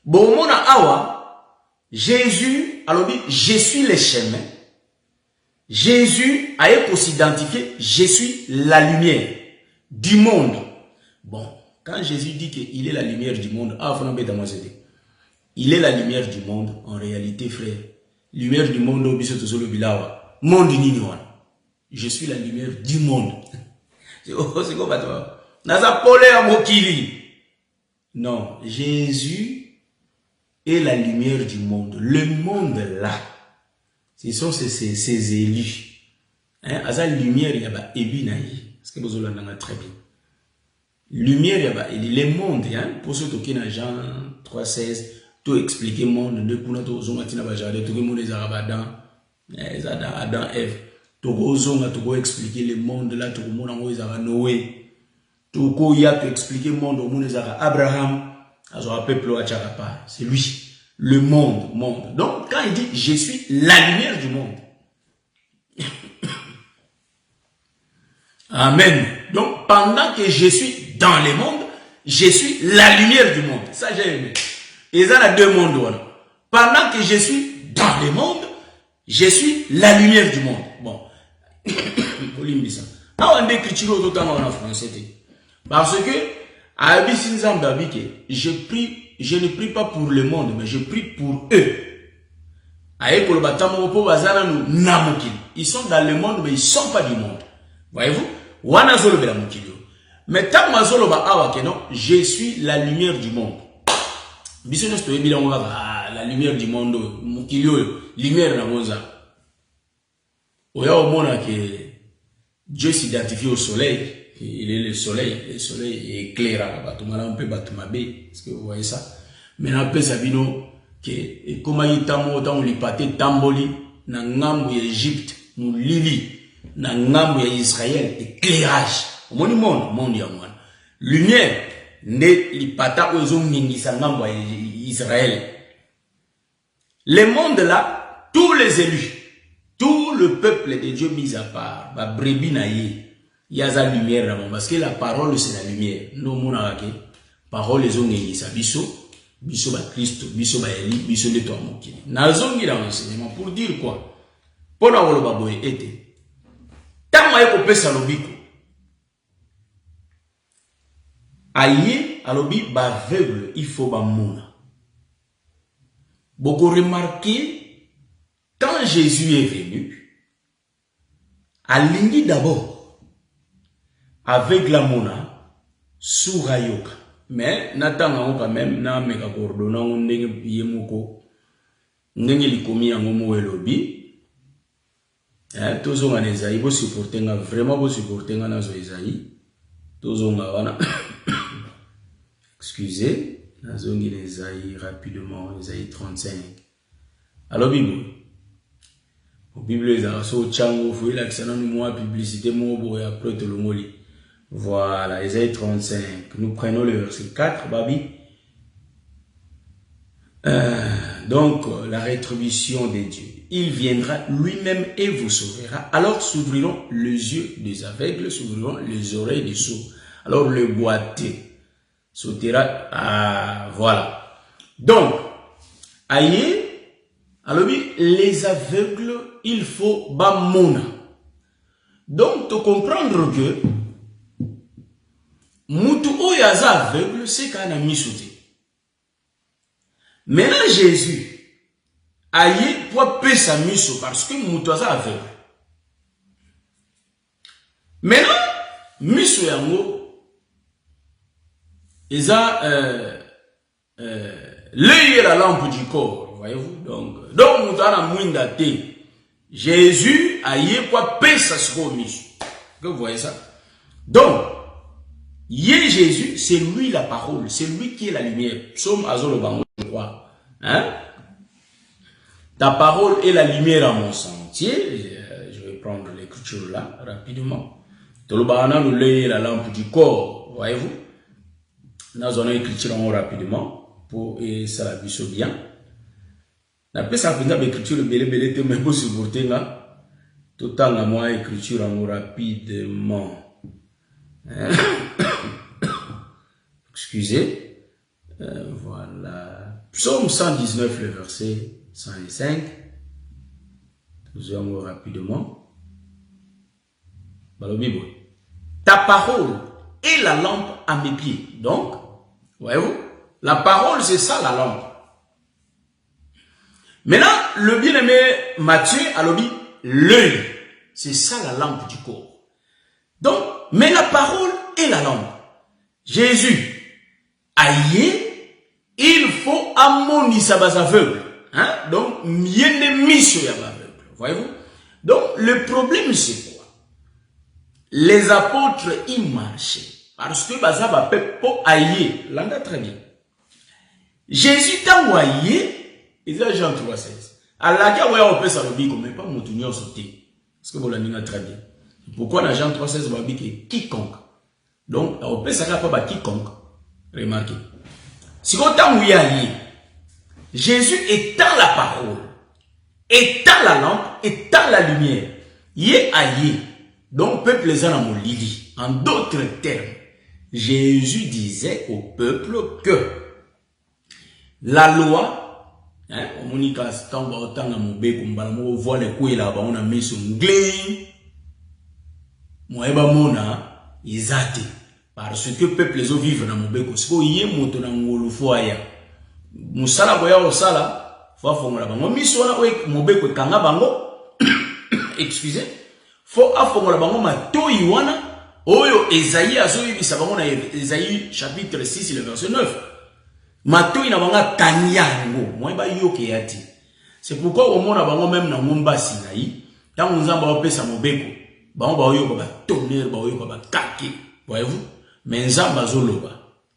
Bon, mon awa, Jésus, alors dit, je suis le chemin. Jésus a pour s'identifier, je suis la lumière du monde. Bon, quand Jésus dit qu'il est la lumière du monde, il est la lumière du monde, en réalité, frère. Lumière du monde, monde je suis la lumière du monde. C'est quoi, toi? Non, Jésus est la lumière du monde. Le monde là, ce sont ces élus. Hein, à la lumière, il y a Ebinaï. Est-ce que vous avez très bien? Lumière, il y a le monde. Hein, pour ceux qui ont Jean 3,16, tout expliquer le monde. De kuna to zonga tina bajade, tout le monde les Arabadans, Adam, Ève. Tout zonga tout expliquer le monde là, tout le monde en haut Noé. Tout y a tout expliquer le monde au monde les Abraham. C'est lui, le monde. Donc, quand il dit, je suis la lumière du monde. Amen. Donc, pendant que je suis dans le monde, je suis la lumière du monde. Ça, j'ai aimé. Et ça, il y a deux mondes. Pendant que je suis dans le monde, je suis la lumière du monde. Bon. Parce que, je ne prie pas pour le monde, mais je prie pour eux. Ils sont dans le monde, mais ils ne sont pas du monde. Voyez-vous? Mais je suis la lumière du monde. La lumière du monde. Lumière Dieu s'identifie au soleil. Il est le soleil est éclairant. On peut battre ma baie. Est-ce que vous voyez ça? Maintenant, peut Sabino, que comment il t'a autant li pate tamboli, na ngambo Égypte, nous lili, na ngambo Israël, éclairage. Au monde ya mwana. Lumière, ne li pata ozo ngingisa ngambo Israël. Le monde là, tous les élus, tout le peuple de Dieu mis à part, ba brebis naïe. Il y a la lumière là, parce que la parole c'est la lumière. Nous, mon arake, parole les ongi sa biso ba Christ, biso ba Eli, biso de toi mon kili. Nazongi la enseignement pour dire quoi? Pour la wolo ba boye été. Tant ma ko pesa lobiko. Aïe, alobi ba aveugle, il faut ba mona. Beaucoup remarqué quand Jésus est venu, alingi d'abord avec la mona Sourayoka. Mais natanga quand même na meka cordona ndenge yemoko ndenge likomi yango mo elobi tozonga na Esaïe bo supportenga vraiment bo supportenga na zo Esaïe tozonga wana excusez nazongi na Esaïe rapidement Esaïe 35 alors Bible les so chango fouiller l'accent nous moi publicité mo bo et après te le moli. Voilà, Esaïe 35. Nous prenons le verset 4, Babi. Donc, la rétribution de Dieu. Il viendra lui-même et vous sauvera. Alors s'ouvriront les yeux des aveugles, s'ouvriront les oreilles des sourds. Alors le boiteux sautera. Ah, voilà. Donc, aïe, alors les aveugles, il faut bamona. Donc, de comprendre que Mutu oyo aza aveugle, c'est quand a mis sauté. Maintenant, Jésus a eu pour payer sa mission parce que mutu aza aveugle. Maintenant, mission yango, ils a l'œil et la lampe du corps, voyez-vous. Donc mutu a mwinda te. Jésus a eu pour payer sa mission. Vous voyez ça? Donc, Jésus, c'est lui la parole, c'est lui qui est la lumière. Psaume Azolo Bango, je crois. Hein? Ta parole est la lumière à mon sentier. Je vais prendre l'écriture là, rapidement. Tolobana nous l'œil la lampe du corps, voyez-vous? Nous avons l'écriture en rapidement pour et ça la vie bien. Après ça, vous avez l'écriture belé mais vous supportez là. Tout le temps, moi écriture en rapidement. Excusez. Voilà. Psaume 119, le verset 105. Nous allons rapidement. Ta parole est la lampe à mes pieds. Donc, voyez-vous, la parole, c'est ça la lampe. Maintenant, le bien-aimé Matthieu a dit l'œil. C'est ça la lampe du corps. Donc, mais la parole est la lampe. Jésus, aïe, il faut ammonir bas aveugle. Hein? Donc, bien de mission à aveugle. Voyez-vous? Donc, le problème, c'est quoi? Les apôtres, ils marchaient. Parce que baza va pour aïe. L'anga très bien. Jésus t'a envoyé, il a Jean 3,16. Allah qui a envoyé au père Salobi, mais pas mon tournoi sauté. Parce que vous l'avez très bien. Pourquoi dans Jean 3,16 va dire que quiconque. Donc, au père Salobi pas quiconque. Remarquez. Si on t'a envoyé, Jésus étant la parole, étant la lampe, étant la lumière. Yé aïe. Donc, peuple les a mon lili. En d'autres termes, Jésus disait au peuple que la loi, hein, on dit qu'à ce temps, on voit les couilles là-bas, on a mis sur un glé. Moi, ils athées. Parce que le peuple les a vivre dans mon béco. C'est qu'il y a un moto dans mon foyer. Moussala boya au sala, faut faire la bango. Misona mon béco kanga bango. Excusez. Faut faire la bango ma toiwana. Oyo Esaïe a sauvé bisabango na Esaïe chapitre 6 le verset 9. Matoi na banga kanyango, moi ba yoke yati. C'est pourquoi au monde bango même na ngomba sinaï, tant nzamba opesa mobeko, bango ba yoka ba tonnerre ba yoka ba kake. Voyez-vous? Mais nzamba zoloba.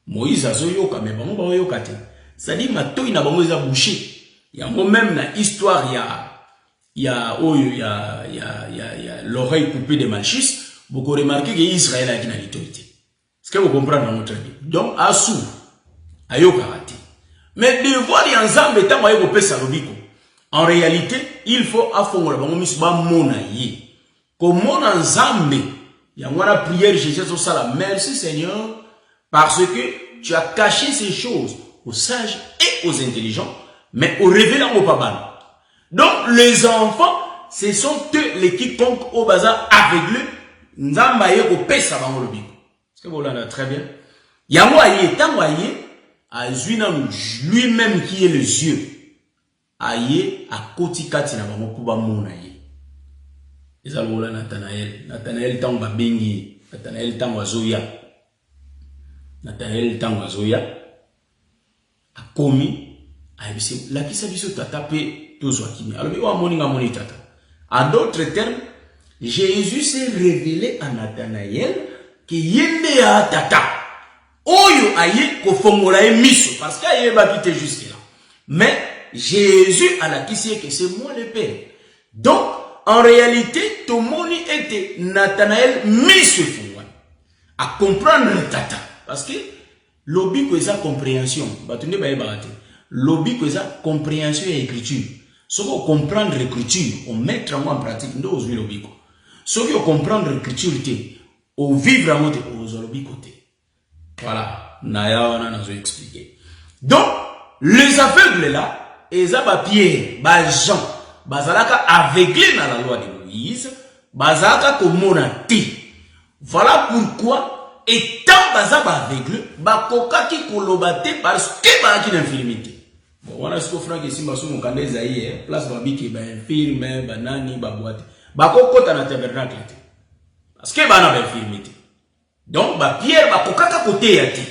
Moïse azoyoka mais bango ba yoka te. C'est-à-dire matoi na bango eza bouché. Yango même na histoire ya l'oreille coupée de Malchus. Vous remarquez que Israël a une autorité. Est-ce que vous comprenez dans notre vie? Donc, Assou, Ayo Karate. Mais de voir les ensemble étant Ayo Pesa Lobiko. En réalité, il faut affondre le bango misba monaye. Comme mon ensemble, il y a une prière, Jésus au salam. Merci Seigneur, parce que tu as caché ces choses aux sages et aux intelligents, mais aux révélants au papa. Donc, les enfants, ce sont eux les quiconques au bazar aveuglés. Nzambaye ko pesa bango lobiko. Est-ce que vous l'avez très bien? Yango aye tango aye azuina lui-même qui est les yeux. Aye a kotikati na bango pour ba mona ye. Ezalola Nathanaël tango ba bengi, Nathanaël tango azoya. Nathanaël tango azoya. A komi ayebise la kisa biso tata pe tozwa kimi. Alors wa moninga moni tata. En d'autres termes, Jésus s'est révélé à Nathanaël que yende a tata. Oyo aye ko fongola e miso parce qu'aye va quitter jusque là. Mais Jésus a la kisi que c'est moi le Père. Donc en réalité tout le monde était Nathanaël miso fongola à comprendre tata parce que l'obi ko eza compréhension. Batunde ba yebate. L'obi ko eza compréhension et écriture. Si on comprendre l'écriture, on mettre en pratique nous l'obi ko. Ce qui comprendre l'écriture, au vivre à côté, aux olobi côté. Voilà. Naya, on a expliqué. Donc, les aveugles là, ils ont Pierre, Jean, bazalaka aveuglé dans la loi de Moïse, bazalaka comme monati. Voilà pourquoi étant baza ba aveugle bakoka ki kolobate parce que ba ki d'infirmité. Bon wana siko frère que si maso mon kanda Esaïe place ba biki ba infirme ba nani ba boîte bakokota na tabernacle parce que ba na infirmité. Donc ba Pierre bakoka ka côté yati.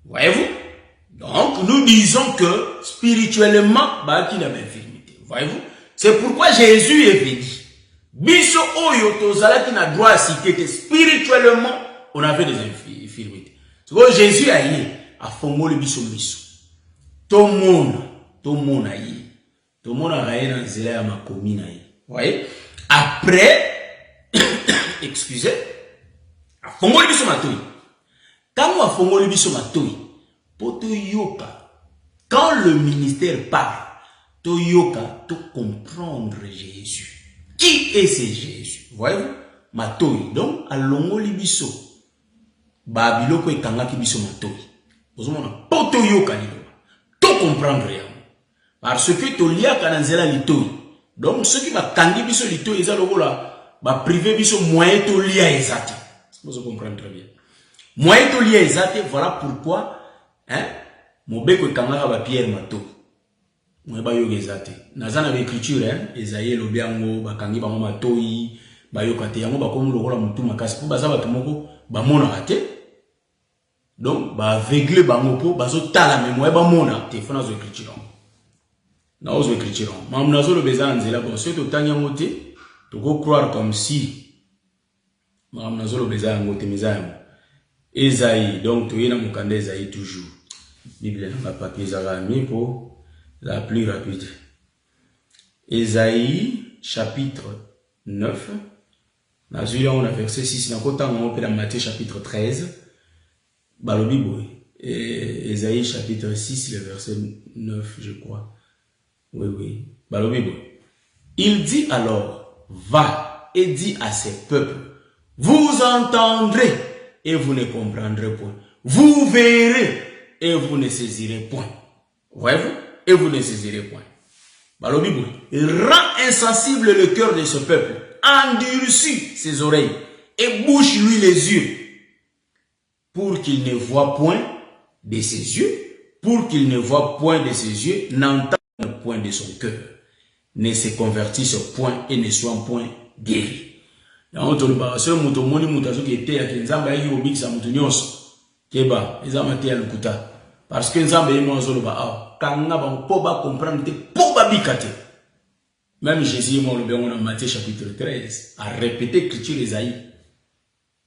Voyez-vous? Donc nous disons que spirituellement ba ki na infirmité. Voyez-vous? C'est pourquoi Jésus est venu. Biso oyo tozala qui na droit à citer que spirituellement on avait des infirmités. C'est que Jésus a dit à fongoli biso biso. Tout le monde a dit. Tout le monde a dit dans zela ya makomi na yi. Voyez? Après excusez, a fongoli biso matoi. Quand a fongoli biso matoi, poto yoka. Quand le ministère parle, to yoka to comprendre Jésus. Qui est ce Jésus? Voyez-vous? Matoi. Donc, à longoli biso. Babiloko e kangaki biso matoi. Vous avez poto yoka lido. To comprendre rien. Parce que to lia kananzela litoi. Donc, ceux qui va kangi biso litoi, ils ont ba privé biso moyen to lia ezate. Vous comprenez très bien. Moyen to lia ezate, voilà pourquoi, hein, mobeko e kangaka ba Pierre matoi. Moi ba yo gezate nazana ba écriture hein Esaïe lobi yango bakangi bango matoi ba yo kate yango ba komu lokola mutu makasi po baza bato moko ba mona kate donc ba aveugle bango po bazo tala mais moi ba mona te fona zo écriture na ozo écriture mam nazo lo bezana nzela bon c'est to tanya ngote to go croire comme si mam nazo lo bezana ngote mizango Esaïe donc to yena mukanda Esaïe toujours Bible na papier za rami po la plus rapide. Esaïe, chapitre 9. Dans celui-là, on a verset 6. Dans le temps, on a Matthieu, chapitre 13. Balobi boy. Esaïe, chapitre 6, le verset 9, je crois. Oui. Balobi boy. Il dit alors, va et dis à ces peuples, vous entendrez et vous ne comprendrez point. Vous verrez et vous ne saisirez point. Voyez-vous? Et vous ne saisirez point. Balobi boy. Rend insensible le cœur de ce peuple. Endurcis ses oreilles. Et bouche-lui les yeux. Pour qu'il ne voie point de ses yeux. Pour qu'il ne voie point de ses yeux. N'entende point de son cœur. Ne se convertisse point et ne soit point guéri. Donc, on va se muto moni mutazo qui était à Kenzamba et Yobik Samutunios. Keba, ils ont été à l'Ukuta. Parce que Nzamba est moins zoloba. Kanga ba poba comprendre te poba bikate. Même Jésus mon le béon dans Matthieu chapitre 13 a répété l'écriture Esaïe.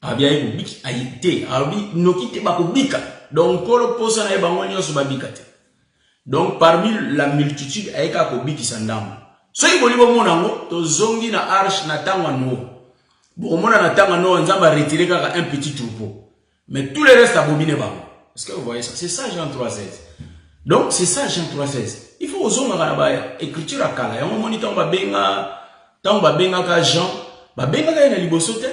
A bien eu bik a été a bi no kite ba ko bika. Donc kolo posa na ba ngoni oso ba bikate. Donc parmi la multitude aika ko biki sandamu. So iboli bo mona ngo to zongi na arche na tangwa no. Bo mona na tangwa no Nzamba retirer kaka un petit troupeau. Mais tout le reste abomine ba. Est-ce que vous voyez ça? C'est ça Jean 3:16. Donc, c'est ça, Jean 3:16. Il faut aux hommes à écriture à Kala. On monite en babenga, tant babenga ka Jean, babenga ka na libosote,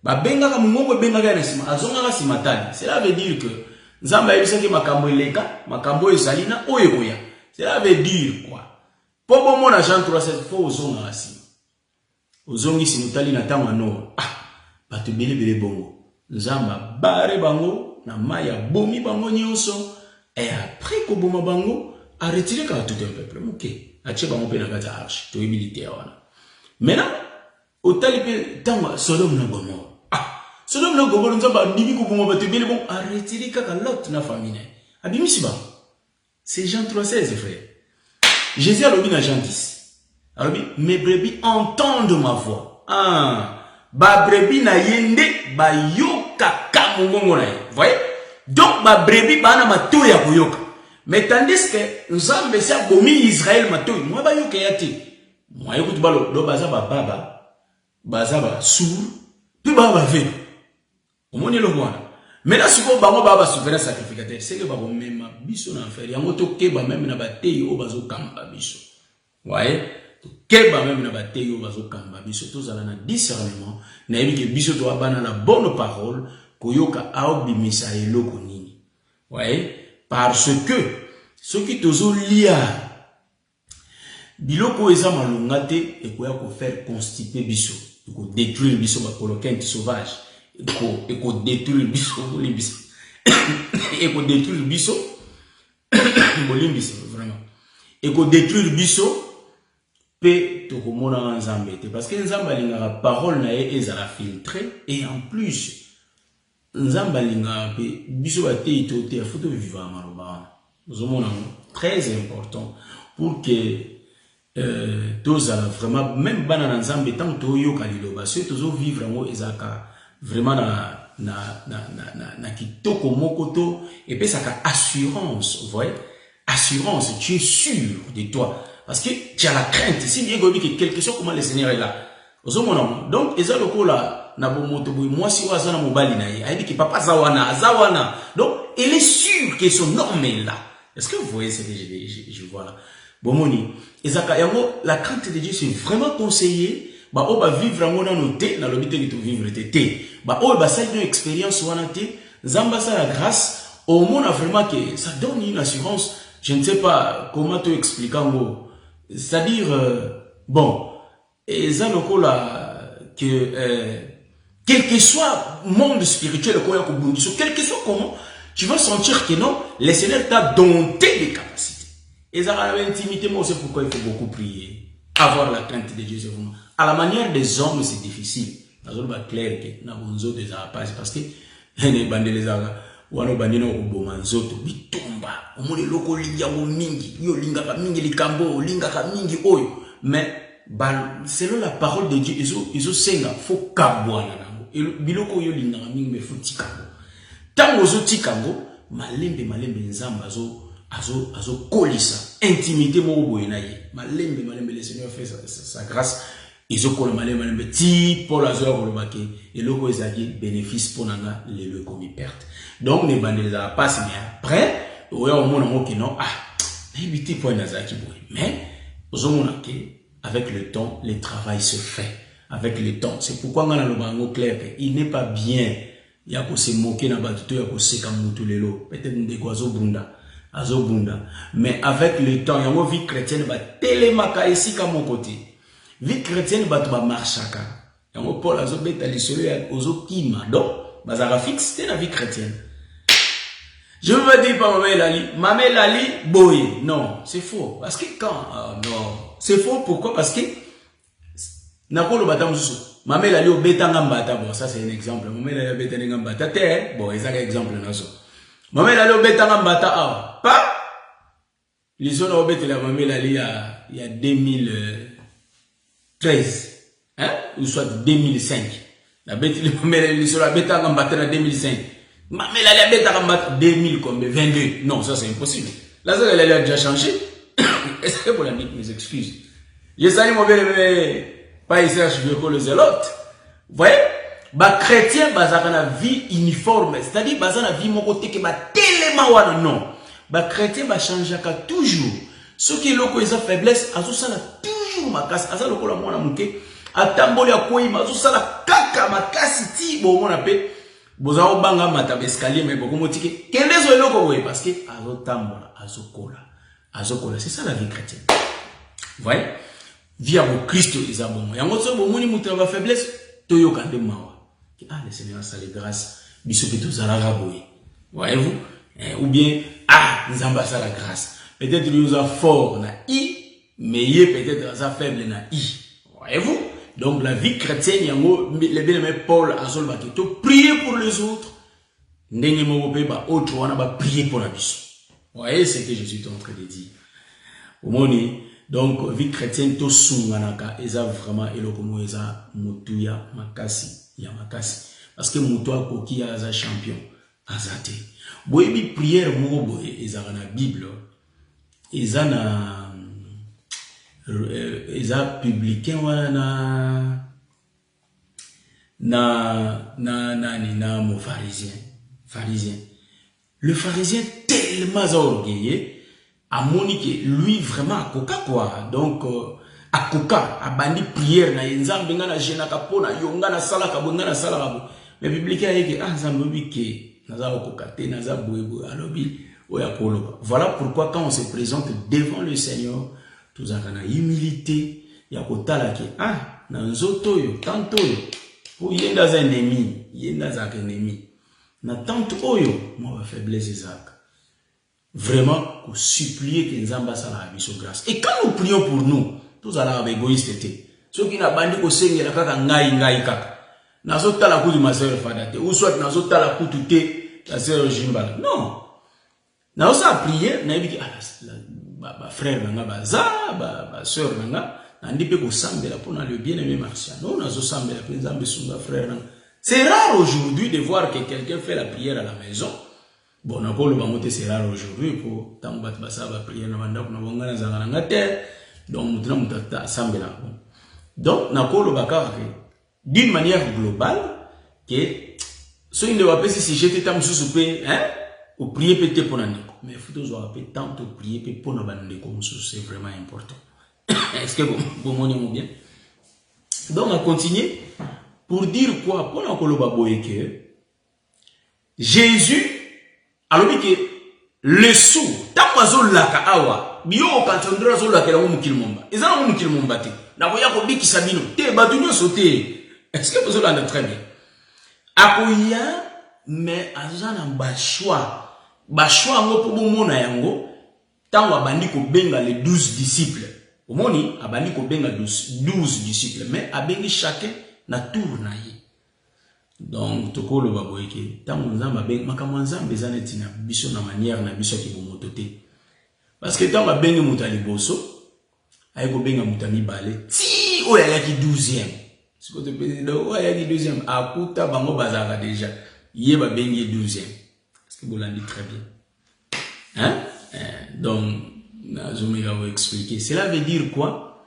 babenga ka mungongo benga ka na sima, azonga ka simatani. Cela veut dire que Nzamba yebisaki makambo eleka, makambo ezalina oyekoya. Cela veut dire quoi? Po bomo na Jean 3:16, faut aux hommes à sima. Aux hommes qui simutali na tangwa no. Ah, batu bele bongo. Nzamba bare bango na maya bomi bango nyonso. Et après Koboma Bango a retiré quand tout un peuple. Ok. A tché bango pe na kata arche. To humilité wana. Maintenant, au talipe tamba Sodome na Gomorrhe. Ah, Sodome na Gomorrhe nzamba ndimi Koboma ba te bele bon a retiré kaka Lot na famille. Abimisi ba. C'est Jean 3:16 frère. Jésus a lobi na Jean 10. Alors mes brebis entendent ma voix. Ah, ba brebis na yende ba yoka kamungongo na. Voyez? Donc, ma brebis, ba na matoi ya koyoka. Mais tandis que, Nzambe si a bomi Israël matoi, moi ba yoka yati. Moi écoute balo, do baza ba baba, baza ba sourd, puis ba ve. Au monde le voit. Mais là, si vous ba ba souverain sacrificateur, c'est que ba même biso na enfer. Yango to keba même na ba tei o bazo kamba biso. Voyez? Keba même na ba tei o bazo kamba biso. To zala na discernement, na yebi ke biso to abana la bonne parole. Koyoka aobimisa eloko nini. Ouais, parce que ce qui tozo lia biloko eza malonga te ekoya ko faire constiper biso, ko détruire biso ba coloquinte sauvage et qu'on détruit le biso, et qu'on détruit le biso, vraiment, et qu'on détruit le biso, pe to komona nzambe te parce que nzambe alingaka parole na ye ezala filtré et en plus nzambe alingaka pe biso ba te ito te faut to vivre maloba ozomona très important pour que tozala vraiment même bana na nzambe tant to yoka liloba so tozo vivre ngo ezaka vraiment na kitoko moko to et pe saka assurance vous voyez assurance tu es sûr de toi. Parce que tu as la crainte, si bien que quelque chose comment le Seigneur est là. Donc, eza loko là, na bomoto boy, moi si waza na mobali na ye, dit que papa zawana. Donc, il est sûr que son homme est là. Est-ce que vous voyez ce que je vois là? Bon moni, ezaka yango la crainte de Dieu c'est vraiment conseillé. Ba o ba vivre yango na noté, na lobité de vivre tété. Ba o ba ça une expérience wana té, zamba ça la grâce, au monde a vraiment que ça donne une assurance. Je ne sais pas comment te expliquer en gros. C'est-à-dire, bon, et ça le là que quel que soit le monde spirituel, quel que soit comment, tu vas sentir que non, le Seigneur t'a dompté des capacités. Et ça l'intimité, moi, c'est pourquoi il faut beaucoup prier, avoir la crainte de Dieu. À la manière des hommes, c'est difficile. Dans clair que na bonzo des appages parce que les bandits les aga wana bandina kuboma nzoto bitumba omoni loko linga mingi yo linga ka mingi likambo linga ka mingi oyo mais selon la parole de Dieu izo senga faut kabwana nango biloko yo linga ka mingi me faut tikango tango zo tikango malembe nzamba azo kolisa intimité mo boye na ye malembe le Seigneur fait sa grâce izo kola malembe ti pour la joie kolobake et loko ezaki bénéfice pour nanga le komi perte. Donc, les bandits à passer, mais après, on a un qui non, éviter pour un azaki boy. Mais, avec le temps, le travail se fait. Avec le temps. C'est pourquoi on a le bango clair. Il n'est pas bien. Il y a qu'on se moquer dans batuto, il y a qu'on se comme tous les lots. Peut-être des oiseaux bunda. Mais avec le temps, il y a une vie chrétienne, bah, télémaka ici, comme mon côté. Vie chrétienne, bah, tu vas marcher. Il y a un Paul, azo beta, les soleils, ozo kima. Donc, bah, ça va fixer la vie chrétienne. Je ne veux dire pas Mamé Lali, boy. Non, c'est faux. Parce que quand, non, c'est faux. Pourquoi? Parce que, Nakolo Batam Mamé Lali au Betangambata, bon, ça c'est un exemple. Mamé Lali au Betangambata, bon, c'est un exemple. Mamé Lali au Betangambata, pas, les zones au Betangambata, Mamé Lali, il y a 2013, hein, ou soit 2005. La bête, Mamé Lali, sur la Betangambata en 2005. Mais la bête a 2000 comme 22. Non, ça c'est impossible. Là, ça, elle a déjà changé. Est-ce que pour la mes excuses? Je salue mon bien pas ici, je veux que le zélote. Vous voyez? Bah, chrétien, bah, ça a une vie uniforme. C'est-à-dire, bah, ça a une vie, mon côté, qui bah, tellement, non. Bah, chrétien, bah, changer toujours. Ce qui est là, ils ont faiblesse, à tout ça, toujours ma casse. À ça, le coup, la moi, la mouké. À tamboli, à quoi, il m'a tout ça, la caca, ma casse, ti, bon, on appelle. Bozao banga matabe escalier mais beaucoup motike kende zo eloko we parce que azo tambola azo kola c'est ça la vie chrétienne. Vous voyez via au Christ ils a bon yango so bomoni mutu ba faiblesse toyoka de mawa le Seigneur ça les grâce biso peto zalaka boye voyez-vous ou bien nzamba ça la grâce peut-être il nous a fort na i mais il peut-être ça faible na i voyez-vous. Donc la vie chrétienne, les bien-aimés Paul a solva qui prier pour les autres. Ndenge mo ba autre wana ba prier pour la biso. Vous voyez ce que je suis en train de dire. Omoni donc vie chrétienne to sunganaka eza vraiment eloko mo eza mutuya makasi ya makasi parce que mutu akoki aza champion azate. Boyebi prière mo boye eza na Bible. Eza na eza publicain wana na mon pharisien. Le pharisien tellement orgueilleux a moniqué lui vraiment à coca quoi. Donc à coca a bandi prière na nzambe ngana jena kapona yonga na sala kabonga na sala kabo. Mais publicain yeke nzambe ke naza okokate naza boyebo alobi oya koloba. Voilà pourquoi quand on se présente devant le Seigneur tout ça, la humilité, il y a kotala qui na nzoto yo tanto yo pour yenda za ennemi, yenda za ennemi. Na tante oyo, moi, faiblesse Isaac. Vraiment, pour supplier que Nzamba sa la biso grâce. Et quand nous prions pour nous, tous allons être égoïstes. Ceux qui n'ont pas dit que c'est la kaka ngai kaka. Nazo tala kutu ma sœur Fadate. Ou soit nazo tala kutu te la sœur Jimbala. Non. Nazo sa prier, na yebi ki ba frère nanga baza, ba sœur nanga, na ndipe ko sambela pour le bien-aimé Martial. Non, nazo sambela pour Nzambe sunga frère nanga. C'est rare aujourd'hui de voir que quelqu'un fait la prière à la maison. Bon, nakolo bamote c'est rare aujourd'hui pour tango bat basa ba prière na banda kuna bongana zanga nanga te. Donc mutuna mutata sambela. Donc nakolo baka d'une manière globale que ce qui ne va pas si j'étais tam sous pe hein ou prier peut-être pour nandiko. Mais il faut toujours appeler tant de prier pour nous bandiko c'est vraiment important. Est-ce que vous m'entendez bien? Donc on continue pour dire quoi pour nakolo baboye que Jésus alors que le sou tamazo laka awa bio kantondra zo laka la mukil momba ezana mukil momba te na koya ko biki sabino te batunyo sauter. Est-ce que vous entendez très bien? Akoya mais azana bashwa ngo po bomona yango tango abandi ko benga les 12 disciples. Omoni abandi ko benga 12 disciples mais abengi chacun na tour na ye. Donc tokolo baboyeke tango nzamba benga makamwa nzamba ezana tina biso na manière na biso ki bomoto te. Parce que tango abengi mutali boso ay ko benga mutami bale ti oya yaki 12e. Si côté président oya yaki 12e akuta bango bazaka déjà yeba bengi 12e. Est-ce que vous l'avez dit très bien? Hein? Donc je vais vous expliquer. Cela veut dire quoi?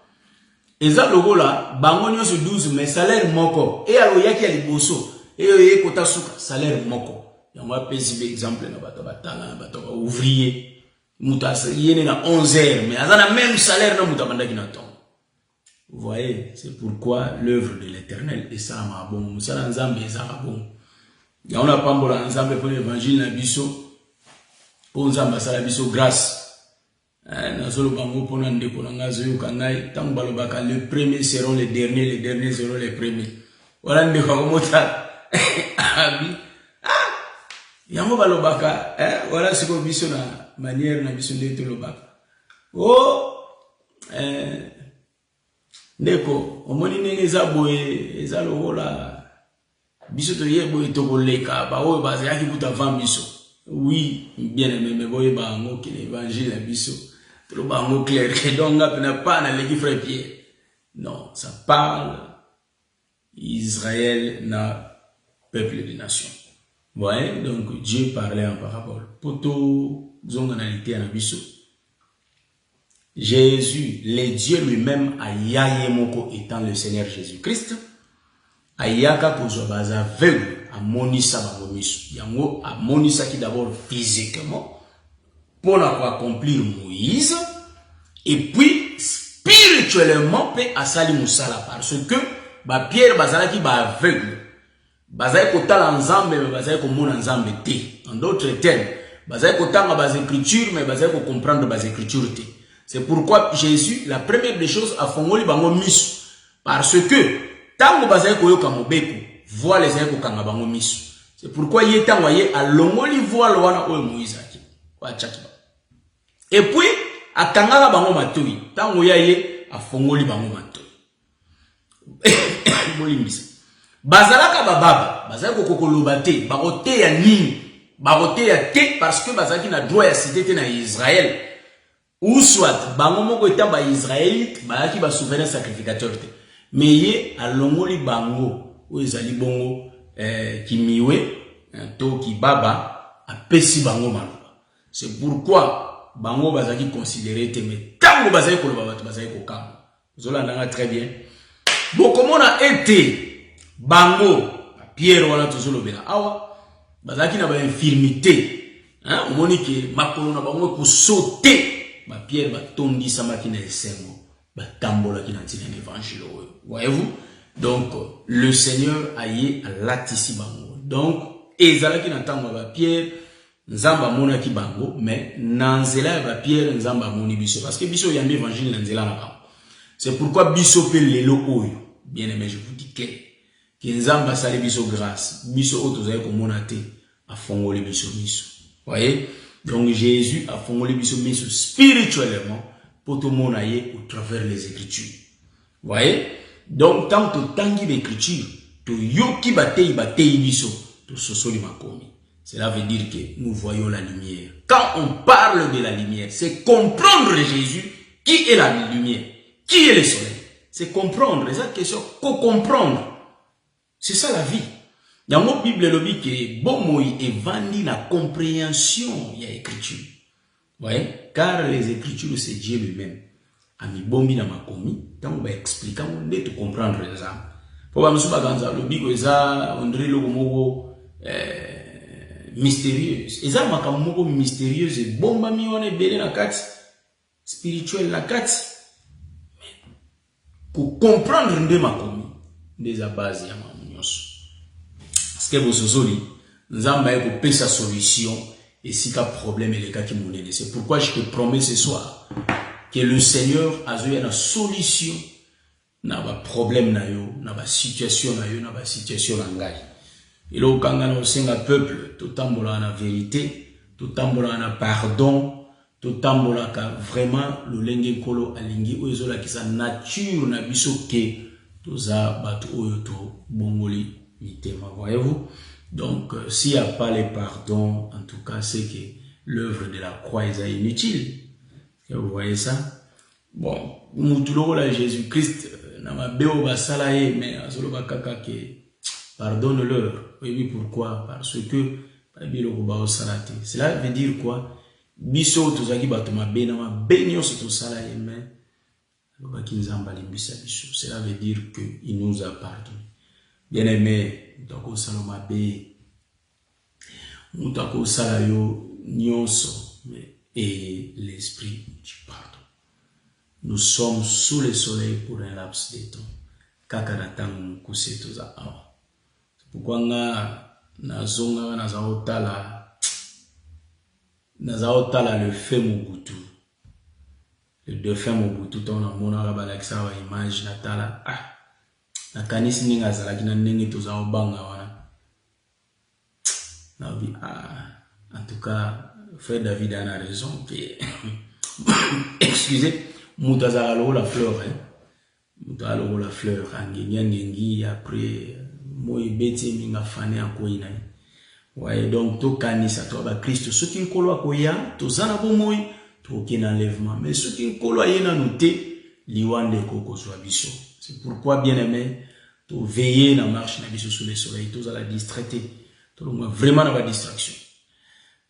Eza logo là bango nyonso 12 mais salaire moko et alo yaki ali boso et kota suka salaire moko. Yango apesi exemple na bato batala bato ouvrier mutas yene na 11 heures mais azana même salaire na mutabanda ki na ton. Vous voyez, c'est pourquoi l'œuvre de l'Éternel est ça ma bon, ça nzambe ezaka bon. On a pambola nzambe pour l'évangile na biso pour nzamba sala biso grâce. Na solo bango pona ndeko na ngazo yo kangai tango balobaka les premiers seront les derniers seront les premiers. Voilà ndeko ko mota. Abi. Yango balobaka voilà ce que biso na manière na biso ndeto lobaka. Oh ndeko omoni nenge za boye eza lokola biso to yebo etokoleka ba oyo bazaki kuta vent biso. Oui, bien aimé mais boye ba ngo ki l'évangile biso to ba ngo clair que donc n'a pas na l'équipe frère Pierre. Non, ça parle Israël na peuple des nations. Vous voyez, donc Dieu parlait en parabole. Poto zonganalité na biso. Jésus, le Dieu lui-même, Ayayemoko étant le Seigneur Jésus-Christ, Ayaka kozwa baza aveugle, amonisa bangomiso. Yango amonisa qui d'abord physiquement pour accomplir Moïse et puis spirituellement peut asali musala parce que ba Pierre bazala qui ba aveugle, bazali kotala nzambe mais bazali komona nzambe te. En d'autres termes, bazali kotanga bas écritures mais bazali ko comprendre bas écritures te. C'est pourquoi Jésus, la première des choses, a fongoli bango miso. Parce que, tango bazai koyoka mobeko, voit les aïko kanga bango miso. C'est pourquoi il est envoyé à longoli voit le wana oe Moïse aki. Et puis, a kanga bango matoi. Tango yaye, a fongoli bango matoi. Bazalaka bababa, bazai koko lobate, barote ya nini, barote ya te, parce que bazaki na droit ya cité na Israël. Ou soit, bango moko etamba israélite, bayaki ba souverain sacrificateur te. Mais ye alongoli bango, ou ezali bongo kimiwe, to kibaba, apesi bango maloba. C'est pourquoi bango bazaki considéré te, mais tango bazaki koloba batu bazaki kokamba. Zola ndanga très bien. Bon, comme on a été bango, Pierre wana tozolo bela awa, bazaki na ba infirmité, hein, on moni ke makolo na bango ko sauter. Ba Pierre ba tondi samaki na esengo ba tambola ki na tina l'évangile. Voyez-vous? Donc le Seigneur aye a latisi bango. Donc ezalaki na tango ba Pierre nzamba mona ki bango mais nanzela ba Pierre nzamba moni biso parce que biso yambi évangile nanzela na bango. C'est pourquoi biso pe lelo oyo. Bien aimé, je vous dis clair. que nzamba sali biso grâce biso oto zaye komona te afongoli biso miso. Voyez, donc Jésus a fongoli biso miso spirituellement pour tout mon aïe au travers les Écritures. Voyez, donc tant que tangi l'écriture to yoki batei biso to sosoli makomi. Cela veut dire que nous voyons la lumière. Quand on parle de la lumière, c'est comprendre Jésus qui est la lumière, qui est le soleil. C'est comprendre, c'est la question, comprendre. C'est ça la vie. Dans la Bible, le dit que bon moi est vendu la compréhension il y a écriture. Ouais, car les écritures c'est Dieu lui-même. Ami bombi na makomi, tant on va expliquer on doit tout comprendre ça. Pour pas me souba dans le bigo ça on dirait le mot mystérieux. Et ça makamoko mystérieux c'est bomba mi on est belé na kati spirituel na kati. Pour comprendre nde makomi des base ya mamunyoso. Parce que vous sozoli nzamba eko pesa solution et si ka problème les cas qui m'ont aidé. C'est pourquoi je te promets ce soir que le Seigneur a une solution na ba problème na yo, na ba situation na yo, na ba situation na ngai. Et là quand on a un peuple tout tambola na vérité, tout tambola na pardon, tout tambola ka vraiment le lenge kolo alingi ozola ki sa nature na biso ke toza batu oyo to bongoli mitema. Voyez-vous? Donc, s'il n'y a pas les pardons, en tout cas, c'est que l'œuvre de la croix est inutile. Et vous voyez ça? Bon, nous tout là Jésus-Christ, n'a béo basalaye, mais azolo bakaka ke pardonne-leur. Oui, pourquoi? Parce que cela veut dire quoi? Biso tozaki batoma bena ma benyo c'est tout salaye, mais cela veut dire que il nous a pardonné. Bien aimé, mutako saloma be, mutako salayo nyonso, et l'esprit du pardon. Nous sommes sous le soleil pour un laps de temps. Kakadatan kusetoza awa. Pourquoi nazonga nazaotala le fait Mobutu. Le défunt Mobutu, on a mon arabalaksa wa image natala na kanisi ninga zalaki na ndenge toza obanga wana na vi en tout cas frère David a raison que excusez mutaza la fleur mutala la fleur ngengi après moi beti minga fane akoina ouais donc to kanisa to ba Christ ce qui nkolo akoya to zana bo moi to kena enlèvement mais ce qui nkolo ayena noté liwande koko so biso. C'est pourquoi, bien aimé, tu veiller dans la marche sous le soleil, tu as la distraité, tu as vraiment la distraction.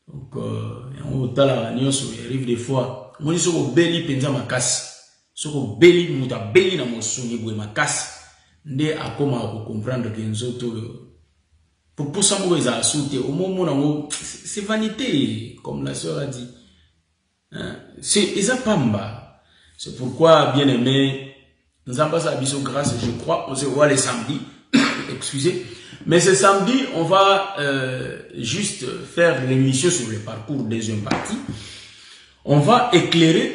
Donc, on arrive des fois, on dit que tu belli penza ma casse, tu belli muta belli na mosuni bwe ma casse, nde akoma ko comprendre que nzoto pour ça moi ça sauter au moment c'est vanité comme la sœur a dit. C'est ezapamba. C'est pourquoi, bien aimé, nous avons passé à Bisso grâce, je crois, on se voit les samedis, excusez. Mais ce samedi, on va juste faire l'émission sur le parcours deuxième partie. On va éclairer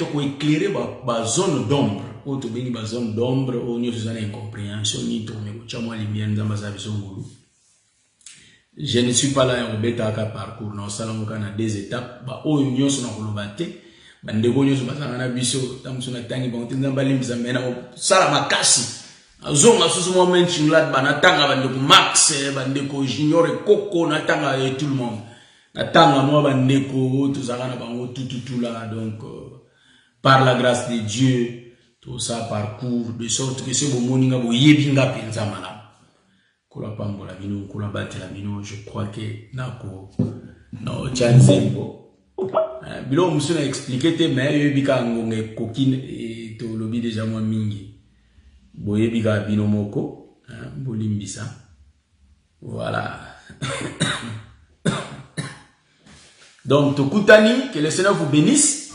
la zone d'ombre. La zone d'ombre, on a une incompréhension, je ne suis pas là au bêta parcours, non, ça a des étapes, on a bandeko nyoso basanga biso tamsuna tangi bango nzamba limbiza mena sala makasi azonga susu moment chinglat banatanga bandeko Max bandeko Junior Coco natanga et tout le monde natanga moi bandeko tozaka na bango tout là donc par la grâce de Dieu tout ça parcours de sorte que c'est bon moninga bo yebinga penza mala kola pambola bino kola batela bino. Je crois que nako no chanzembo bilo musuna expliquer te mais yebika ngonge kokine et to lobi déjà moi mingi boyebika bino moko bolimbisa voilà. Donc tokutani, que le Seigneur vous bénisse.